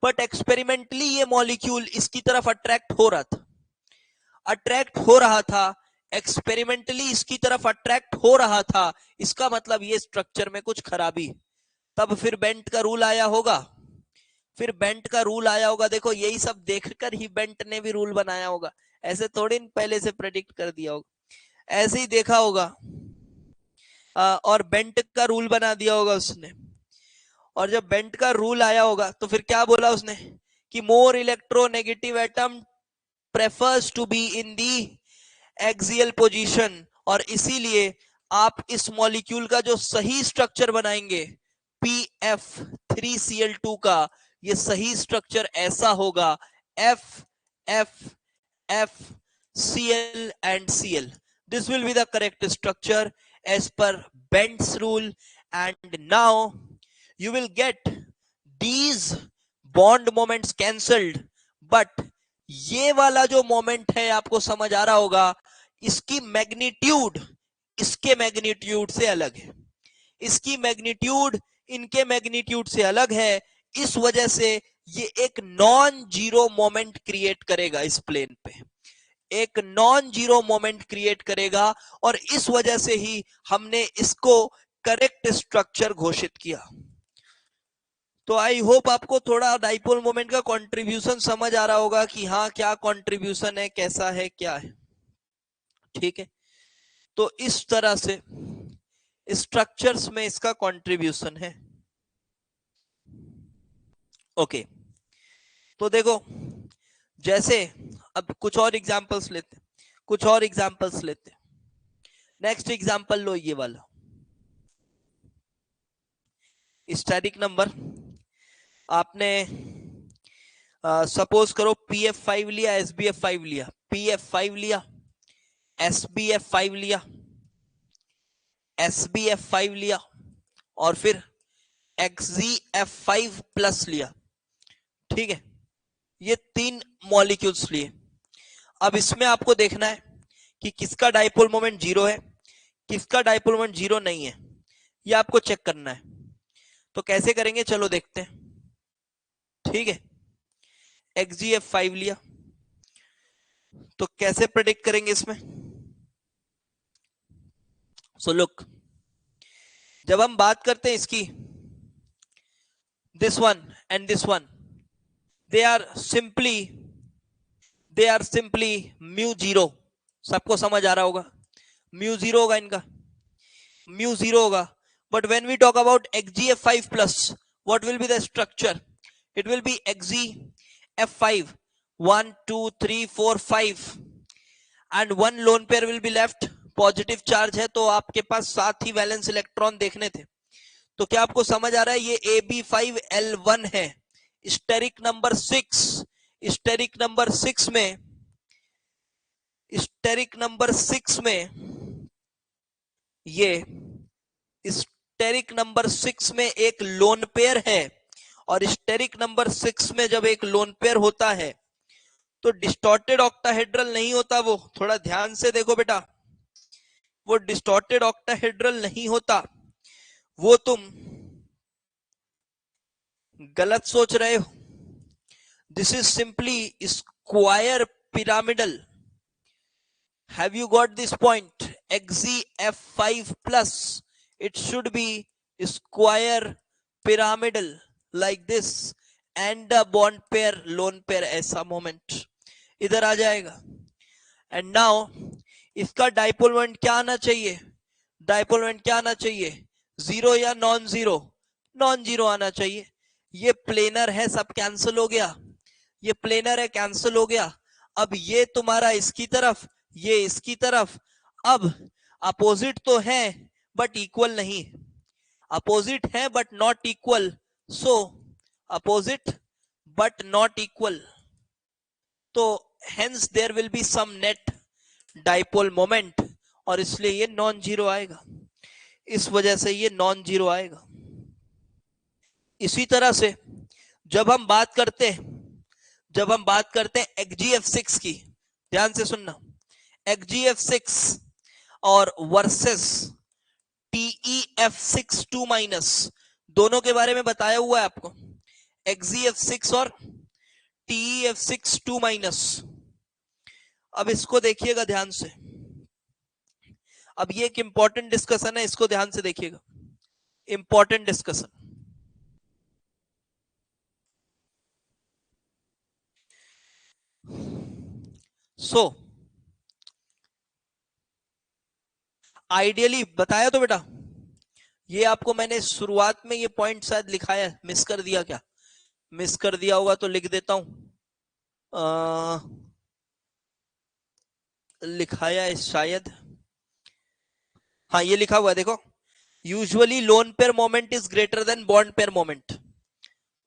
Speaker 1: बट एक्सपेरिमेंटली ये मॉलिक्यूल इसकी तरफ अट्रैक्ट हो रहा था, एक्सपेरिमेंटली इसकी तरफ अट्रैक्ट हो रहा था, इसका मतलब ये स्ट्रक्चर में कुछ खराबी, तब फिर बेंट का रूल आया होगा, फिर बेंट का रूल आया होगा, देखो यही सब देखकर ही बेंट ने भी रूल बनाया होगा, ऐसे थोड़ी पहले से प्रेडिक्ट कर दिया होगा, ऐसे ही देखा होगा और बेंट का रूल बना दिया होगा उसने, और जब बेंट का रूल आया होगा तो फिर क्या बोला उसने कि more electronegative atom prefers to be in the axial position, और इसीलिए आप इस मॉलिक्यूल का जो सही स्ट्रक्चर बनाएंगे PF3Cl2 का, ये सही स्ट्रक्चर ऐसा होगा F F F Cl and Cl. This will be the correct structure as per Bendt's rule, and now you will get these bond moments cancelled, but ये वाला जो मोमेंट है आपको समझ आ रहा होगा, इसकी मैग्नीट्यूड इसके मैग्नीट्यूड से अलग है, इसकी मैग्नीट्यूड इनके मैग्नीट्यूड से अलग है, इस वजह से ये एक नॉन जीरो मोमेंट क्रिएट करेगा, इस प्लेन पे एक नॉन जीरो मोमेंट क्रिएट करेगा, और इस वजह से ही हमने इसको करेक्ट स्ट्रक्चर घोषित किया। तो आई होप आपको थोड़ा डाइपोल मोमेंट का कंट्रीब्यूशन समझ आ रहा होगा कि हाँ क्या कंट्रीब्यूशन है, कैसा है, क्या है, ठीक है। तो इस तरह से स्ट्रक्चर्स में इसका कंट्रीब्यूशन है। ओके, तो देखो जैसे अब कुछ और एग्जांपल्स लेते नेक्स्ट एग्जांपल लो ये वाला, स्टैटिक नंबर, आपने सपोज करो PF5 लिया, SBF5 लिया, PF5 लिया, SBF5 लिया, SBF5 लिया, और फिर XZF5 प्लस लिया, ठीक है, ये तीन मॉलिक्यूल्स लिए। अब इसमें आपको देखना है कि किसका डाइपोल मोमेंट जीरो है, किसका डाइपोल मोमेंट जीरो नहीं है, ये आपको चेक करना है। तो कैसे करेंगे चलो देखते हैं, ठीक है। XGF5 लिया तो कैसे प्रेडिक्ट करेंगे इसमें, सो लुक, जब हम बात करते हैं इसकी, this one and this one, they are simply mu zero, सबको समझ आ रहा होगा, म्यू जीरो होगा इनका, म्यू जीरो होगा, but when we talk about XGF5 plus, what will be the structure, it will be XGF5 1 2 3 4 5 and one lone pair will be left, positive charge है तो आपके पास 7 ही वैलेंस इलेक्ट्रॉन देखने थे। तो क्या आपको समझ आ रहा है, ये AB5L1 है, स्टेरिक नंबर 6, स्टेरिक नंबर 6 में, स्टेरिक नंबर 6 में, ये स्टेरिक नंबर 6 में एक लोन पेयर है, और स्टेरिक नंबर 6 में जब एक लोन पेयर होता है तो डिस्टॉर्टेड ऑक्टाहेड्रल नहीं होता, वो थोड़ा ध्यान से देखो बेटा, वो डिस्टॉर्टेड ऑक्टाहेड्रल नहीं होता, वो तुम गलत सोच रहे हो, this is simply square pyramidal, have you got this point, XZF5 plus, it should be square pyramidal like this, and bond pair lone pair ऐसा मोमेंट इधर आ जाएगा। एंड नाउ इसका डाइपोल मोमेंट क्या आना चाहिए, डाइपोल मोमेंट क्या आना चाहिए, जीरो या नॉन जीरो, नॉन जीरो आना चाहिए। ये प्लेनर है, सब कैंसिल हो गया, ये प्लेनर है कैंसिल हो गया। अब ये तुम्हारा इसकी तरफ, ये इसकी तरफ। अब अपोजिट तो है बट इक्वल नहीं, अपोजिट है but not equal, so opposite but not equal, तो hence there will be some net dipole moment, और इसलिए ये नॉन जीरो आएगा, इस वजह से ये नॉन जीरो आएगा। इसी तरह से जब हम बात करते हैं XGF6 की, ध्यान से सुनना, XGF6 और वर्सेस TEF6 दोनों के बारे में बताया हुआ है आपको, XGF6 और TEF6 अब इसको देखिएगा ध्यान से, अब ये एक इंपॉर्टेंट डिस्कशन है, इसको ध्यान से देखिएगा, इंपॉर्टेंट डिस्कशन। सो आइडियली बताया तो बेटा, ये आपको मैंने शुरुआत में ये पॉइंट शायद लिखाया, मिस कर दिया क्या, मिस कर दिया होगा तो लिख देता हूं, लिखाया है शायद, हाँ ये लिखा हुआ है देखो, usually lone pair moment is greater than bond pair moment,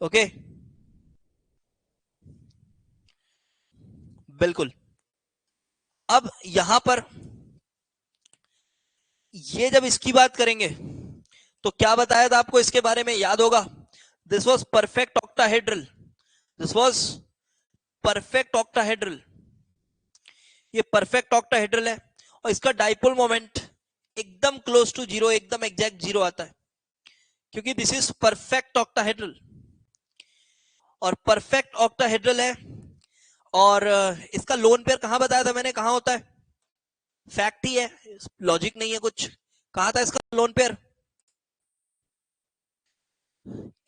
Speaker 1: okay बिल्कुल। अब यहां पर ये जब इसकी बात करेंगे तो क्या बताया था आपको इसके बारे में, याद होगा, this was perfect octahedral, this was perfect octahedral, ये परफेक्ट ऑक्टाहेड्रल है, और इसका डाइपोल मोमेंट एकदम क्लोज टू जीरो, एकदम एग्जैक्ट जीरो आता है, क्योंकि दिस इज परफेक्ट ऑक्टाहेड्रल, और परफेक्ट ऑक्टाहेड्रल है। और इसका लोन पेयर कहां बताया था मैंने, कहां होता है, फैक्ट ही है, लॉजिक नहीं है कुछ, कहा था इसका lone pair,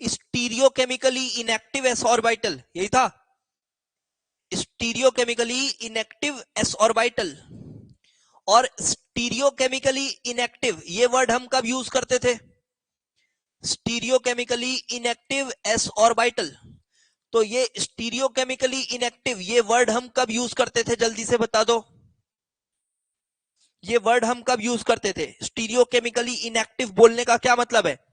Speaker 1: stereochemically inactive S orbital, यही था, स्टीरियोकेमिकली इनएक्टिव एस ऑर्बिटल। और स्टीरियोकेमिकली इनएक्टिव ये वर्ड हम कब यूज करते थे, स्टीरियोकेमिकली इनएक्टिव एस ऑर्बिटल, तो ये स्टीरियोकेमिकली इनएक्टिव ये वर्ड हम कब यूज करते थे, जल्दी से बता दो, ये वर्ड हम कब यूज करते थे, स्टीरियोकेमिकली इनएक्टिव बोलने का क्या मतलब है,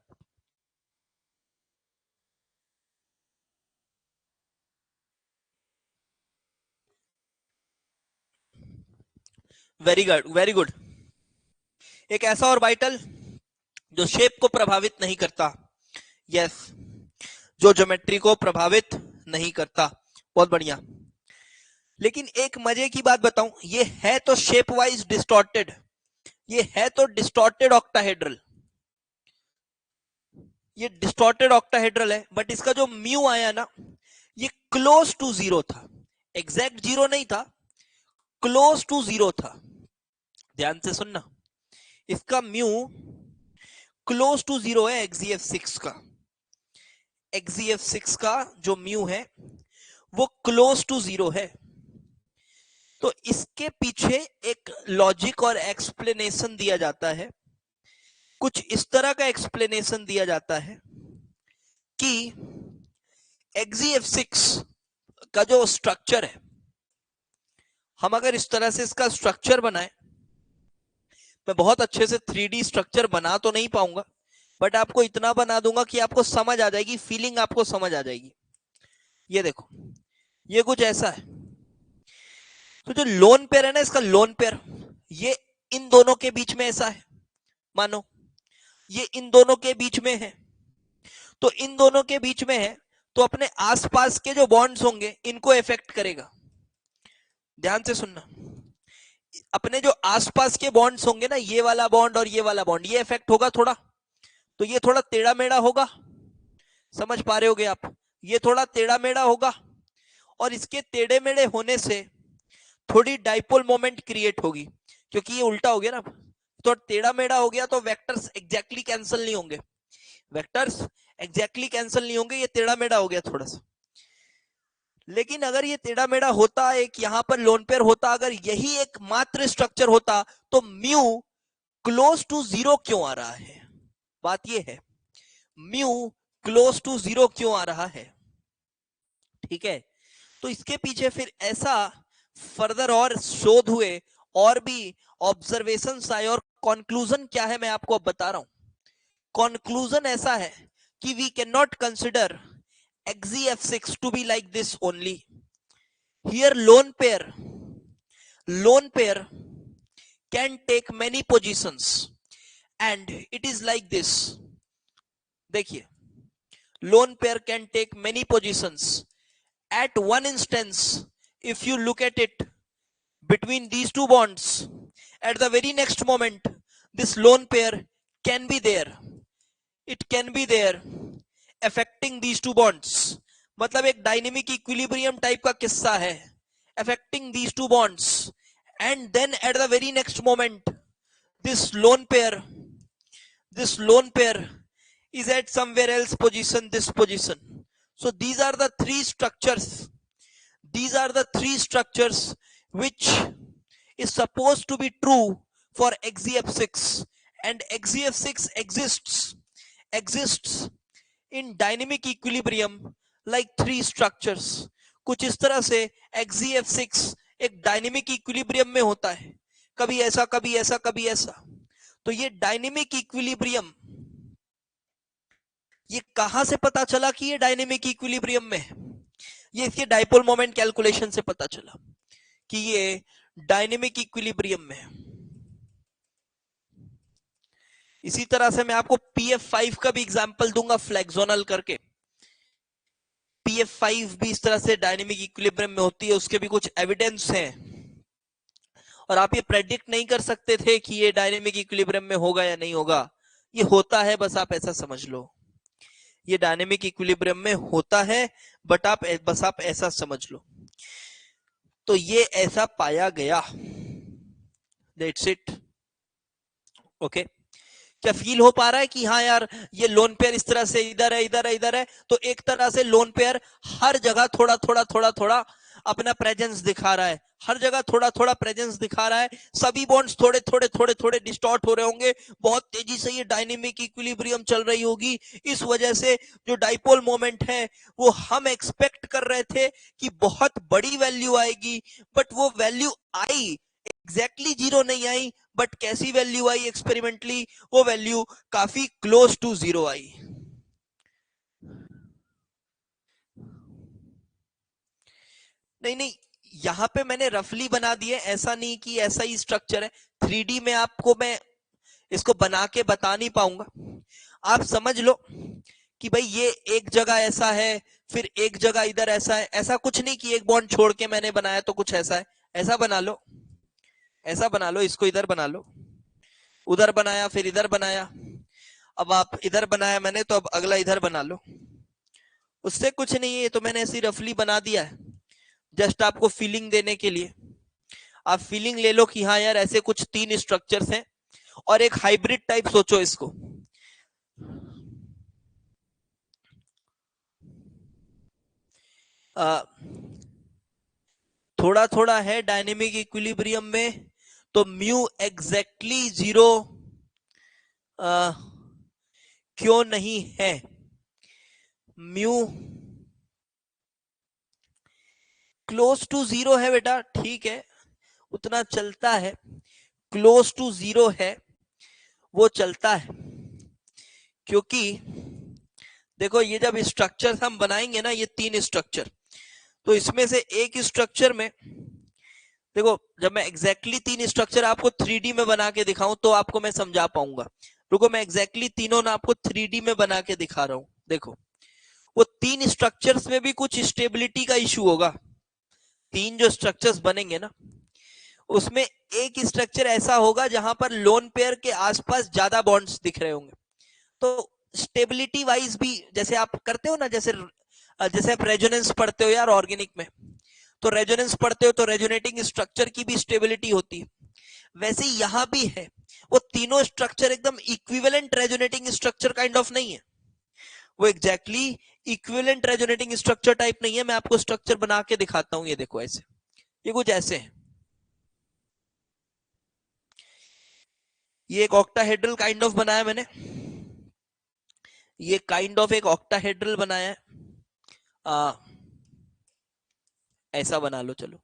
Speaker 1: वेरी गुड वेरी गुड, एक ऐसा ऑर्बिटल जो शेप को प्रभावित नहीं करता, यस, जो ज्योमेट्री को प्रभावित नहीं करता, बहुत बढ़िया। लेकिन एक मजे की बात बताऊं, ये है तो शेप वाइज डिस्टॉर्टेड, ये है तो डिस्टॉर्टेड ऑक्टाहेड्रल, ये डिस्टॉर्टेड ऑक्टाहेड्रल है, बट इसका जो म्यू आया ना, ये क्लोज टू जीरो था, एग्जैक्ट जीरो नहीं था, क्लोज टू जीरो था, ध्यान से सुनना, इसका म्यू क्लोज टू जीरो है, XGF6 का, XGF6 का जो म्यू है वो क्लोज टू जीरो है। तो इसके पीछे एक लॉजिक और एक्सप्लेनेशन दिया जाता है, कुछ इस तरह का एक्सप्लेनेशन दिया जाता है कि XGF6 का जो स्ट्रक्चर है, हम अगर इस तरह से इसका स्ट्रक्चर बनाए, मैं बहुत अच्छे से 3D स्ट्रक्चर बना तो नहीं पाऊंगा, बट आपको इतना बना दूंगा कि आपको समझ आ जाएगी, फीलिंग आपको समझ आ जाएगी। ये देखो, ये कुछ ऐसा है, तो जो लोन पेयर है ना, इसका लोन पेयर ये इन दोनों के बीच में ऐसा है, मानो ये इन दोनों के बीच में है, तो इन दोनों के बीच में है, तो अपने आसपास के जो बॉन्ड्स होंगे इनको इफेक्ट करेगा, ध्यान से सुनना, अपने जो आसपास के बॉन्ड्स होंगे ना, ये वाला बॉन्ड और ये वाला बॉन्ड, ये इफेक्ट होगा थोड़ा, तो ये थोड़ा टेढ़ा मेढ़ा होगा, समझ पा रहे होगे आप, ये थोड़ा टेढ़ा मेढ़ा होगा, और इसके टेढ़े मेढ़े होने से थोड़ी डाइपोल मोमेंट क्रिएट होगी, क्योंकि ये उल्टा हो गया ना, तो टेढ़ा मेढ़ा हो गया, तो वेक्टर्स एग्जैक्टली कैंसिल नहीं होंगे, वेक्टर्स एग्जैक्टली कैंसिल नहीं होंगे, ये टेढ़ा मेढ़ा हो गया थोड़ा सा, लेकिन अगर ये टेढ़ा मेढ़ा होता, एक यहां पर लोन पेयर होता, अगर यही एक मात्र स्ट्रक्चर होता, तो म्यू क्लोज टू जीरो क्यों आ रहा है? बात ये है, म्यू क्लोज टू जीरो क्यों आ रहा है? ठीक है, तो इसके पीछे फिर ऐसा फर्दर और शोध हुए और भी ऑब्जर्वेशंस आए, और कंक्लूजन क्या है मैं आपको अब बता रहा हूं। कंक्लूजन ऐसा है कि we can not consider XeF6 to be like this only. Here lone pair can take many positions and it is like this. देखिए, lone pair can take many positions at one instance. If you look at it between these two bonds, at the very next moment this lone pair can be there, it can be there affecting these two bonds. मतलब एक dynamic equilibrium type का किस्सा है, affecting these two bonds, and then at the very next moment this lone pair is at somewhere else position, this position. So these are the three structures, which is supposed to be true for XeF6, and XeF6 exists in dynamic equilibrium like three structures. कुछ इस तरह से XeF6 एक dynamic equilibrium में होता है, कभी ऐसा कभी ऐसा कभी ऐसा। तो ये डायनेमिक इक्विलिब्रियम, ये कहां से पता चला कि ये डायनेमिक इक्विलिब्रियम में है? ये इसके डाइपोल मोमेंट कैलकुलेशन से पता चला कि ये डायनेमिक इक्विलिब्रियम में है। इसी तरह से मैं आपको PF5 का भी एग्जांपल दूंगा फ्लेक्सोनल करके। PF5 भी इस तरह से डायनेमिक इक्विलिब्रियम में होती है, उसके भी कुछ एविडेंस हैं, और आप ये प्रेडिक्ट नहीं कर सकते थे कि ये डायनेमिक इक्विलिब्रियम में होगा या नहीं होगा। ये होता है, बस आप ऐसा समझ लो, ये डायनेमिक इक्विलिब्रियम में होता है, बट आप ऐसा समझ लो। तो ये ऐसा पाया गया, दैट्स इट। ओके, क्या फील हो पा रहा है कि हाँ यार ये लोन पेयर इस तरह से इधर है इधर है इधर है, तो एक तरह से लोन पेयर हर जगह थोड़ा थोड़ा थोड़ा थोड़ा अपना प्रेजेंस दिखा रहा है, हर जगह थोड़ा थोड़ा प्रेजेंस दिखा रहा है। सभी बॉन्ड्स थोड़े थोड़े थोड़े थोड़े डिस्टॉर्ट हो रहे होंगे, बहुत तेजी से ये डायनेमिक इक्विलिब्रियम चल रही होगी। इस वजह से जो डाइपोल मोमेंट है वो हम एक्सपेक्ट कर रहे थे कि बहुत बड़ी वैल्यू आएगी, बट वो वैल्यू आई, एग्जैक्टली जीरो नहीं आई, बट कैसी वैल्यू आई एक्सपेरिमेंटली, वो वैल्यू काफी क्लोज टू जीरो आई। नहीं, यहां पे मैंने रफली बना दिए, ऐसा नहीं कि ऐसा ही स्ट्रक्चर है। 3D में आपको मैं इसको बना के बता नहीं पाऊंगा, आप समझ लो कि भाई ये एक जगह ऐसा है, फिर एक जगह इधर ऐसा है। ऐसा कुछ नहीं कि एक बॉन्ड छोड़ के मैंने बनाया तो कुछ ऐसा है, ऐसा बना लो, ऐसा बना लो, इसको इधर बना लो, उधर बनाया फिर इधर बनाया, अब आप इधर बनाया मैंने तो अब अगला इधर बना लो, उससे कुछ नहीं है। तो मैंने ऐसी रफली बना दिया है, जस्ट आपको फीलिंग देने के लिए। आप फीलिंग ले लो कि हाँ यार ऐसे कुछ 3 स्ट्रक्चर्स हैं, और एक हाइब्रिड टाइप सोचो इसको। थोड़ा थोड़ा है डायनेमिक इक्विलिब्रियम में, तो म्यू एग्जैक्टली जीरो क्यों नहीं है? म्यू क्लोज टू जीरो है बेटा, ठीक है, उतना चलता है, क्लोज टू जीरो है वो चलता है, क्योंकि देखो ये जब स्ट्रक्चर हम बनाएंगे ना, ये 3 स्ट्रक्चर, तो इसमें से एक स्ट्रक्चर में देखो, जब मैं एग्जैक्टली 3 स्ट्रक्चर आपको 3D में बना के दिखाऊं तो आपको मैं समझा पाऊंगा। रुको, मैं एग्जैक्टली तीनों ना आपको 3D में बना के दिखा रहा हूं। देखो, वो 3 स्ट्रक्चर्स में भी कुछ स्टेबिलिटी का इशू होगा। 3 जो स्ट्रक्चर्स बनेंगे ना, उसमें एक स्ट्रक्चर ऐसा होगा जहां पर लोन पेयर के आसपास ज्यादा बॉन्ड्स दिख रहे होंगे। तो स्टेबिलिटी वाइज भी जैसे आप करते हो ना, जैसे आप रेजोनेंस पढ़ते हो यार ऑर्गेनिक में, तो रेजोनेंस पढ़ते हो तो रेजोनेटिंग स्ट्रक्चर की भी स्टेबिलिटी होती है, वैसे ही यहां भी है। वो तीनों स्ट्रक्चर एकदम equivalent resonating structure kind of नहीं है, वो exactly equivalent resonating structure type नहीं है। मैं आपको स्ट्रक्चर बना के दिखाता हूं। ये देखो ऐसे, ये कुछ ऐसे है। ये एक ऑक्टाहेड्रल काइंड ऑफ बनाया मैंने, ये काइंड ऑफ एक ऑक्टाहेड्रल बनाया है। ऐसा बना लो, चलो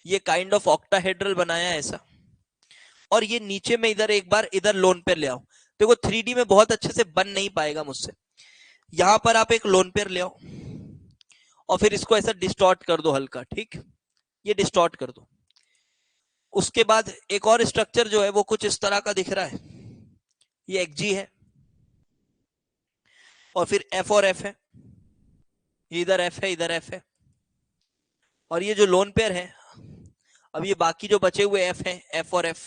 Speaker 1: ये काइंड ऑफ ऑक्टाहेड्रल बनाया है ऐसा। और ये नीचे में इधर एक बार इधर लोन पेयर ले आओ। देखो 3D में बहुत अच्छे से बन नहीं पाएगा मुझसे। यहां पर आप एक लोन पेयर ले आओ और फिर इसको ऐसा डिस्टॉर्ट कर दो हल्का, ठीक, ये डिस्टॉर्ट कर दो। उसके बाद एक और स्ट्रक्चर जो है वो कुछ इस तरह का दिख रहा है, ये XG है और फिर F और F है, इधर F है इधर F है, और ये जो लोन पेयर है, अब ये बाकी जो बचे हुए F हैं, F और F,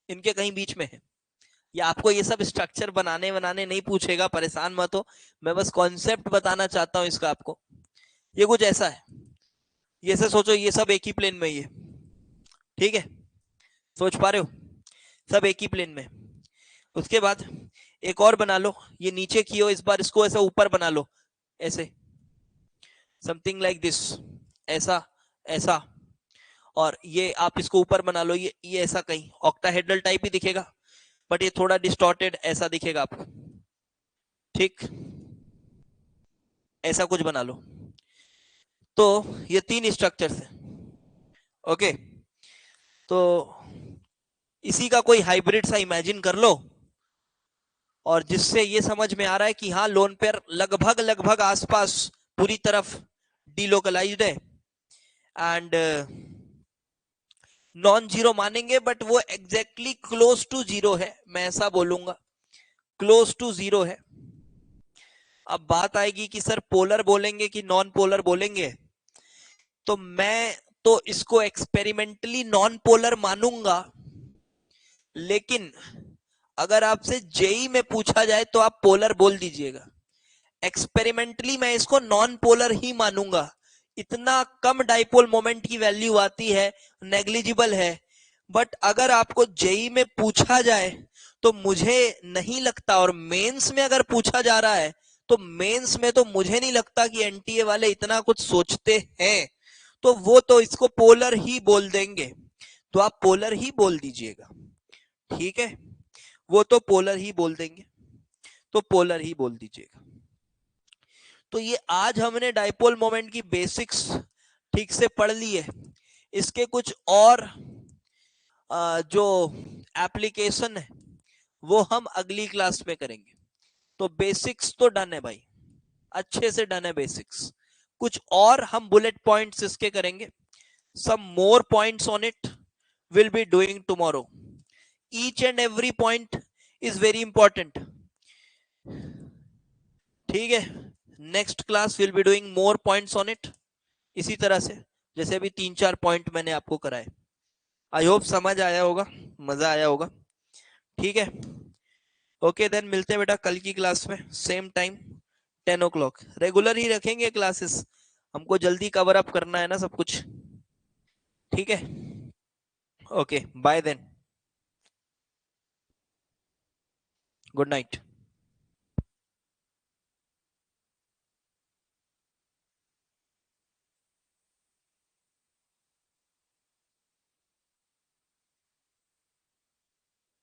Speaker 1: इनके कहीं बीच में है। या आपको ये सब स्ट्रक्चर बनाने नहीं पूछेगा, परेशान मत हो, मैं बस कॉन्सेप्ट बताना चाहता हूं इसका आपको। ये कुछ ऐसा है, ये से सोचो ये सब एक ही प्लेन में, ये ठीक है, सोच पा रहे हो, सब एक ही प्लेन में। उसके बाद एक और बना लो, ये नीचे की हो, इस बार इसको ऐसा ऊपर बना लो, ऐसे समथिंग लाइक दिस, ऐसा ऐसा, और ये आप इसको ऊपर बना लो, ये ऐसा कहीं ऑक्टाहेड्रल टाइप ही दिखेगा, बट ये थोड़ा डिस्टॉर्टेड ऐसा दिखेगा आपको, ठीक, ऐसा कुछ बना लो। तो ये 3 स्ट्रक्चर्स है, ओके। तो इसी का कोई हाइब्रिड सा इमेजिन कर लो, और जिससे ये समझ में आ रहा है कि हाँ लोन पेयर लगभग लगभग आसपास पूरी तरफ डिलोकलाइज्ड है, एंड नॉन जीरो मानेंगे बट वो एग्जैक्टली क्लोज टू जीरो है, मैं ऐसा बोलूंगा, क्लोज टू जीरो है। अब बात आएगी कि सर पोलर बोलेंगे कि नॉन पोलर बोलेंगे, तो मैं तो इसको एक्सपेरिमेंटली नॉन पोलर मानूंगा, लेकिन अगर आपसे जेई में पूछा जाए तो आप पोलर बोल दीजिएगा। एक्सपेरिमेंटली मैं इसको नॉन पोलर ही मानूंगा, इतना कम डाइपोल मोमेंट की वैल्यू आती है, नेग्लिजिबल है। बट अगर आपको जेई में पूछा जाए तो मुझे नहीं लगता, और मेंस में अगर पूछा जा रहा है तो मेंस में तो मुझे नहीं लगता कि एनटीए वाले इतना कुछ सोचते हैं, तो वो तो इसको पोलर ही बोल देंगे। तो आप पोलर ही बोल दीजिएगा, ठीक है, वो तो पोलर ही बोल देंगे, तो पोलर ही बोल दीजिएगा। तो ये आज हमने डाइपोल मोमेंट की बेसिक्स ठीक से पढ़ ली है। इसके कुछ और जो एप्लीकेशन है वो हम अगली क्लास में करेंगे। तो बेसिक्स तो डन है भाई, अच्छे से डन है बेसिक्स। कुछ और हम बुलेट पॉइंट्स इसके करेंगे, some more points on it will be doing tomorrow. Each and every point is very important, ठीक है। Next class will be doing more points on it, इसी तरह से जैसे अभी 3-4 पॉइंट मैंने आपको कराए। आई होप समझ आया होगा, मजा आया होगा, ठीक है। ओके देन, मिलते हैं बेटा कल की क्लास में, सेम टाइम 10 o'clock। रेगुलर ही रखेंगे क्लासेस, हमको जल्दी कवर अप करना है ना सब कुछ, ठीक है। Okay bye then, good night.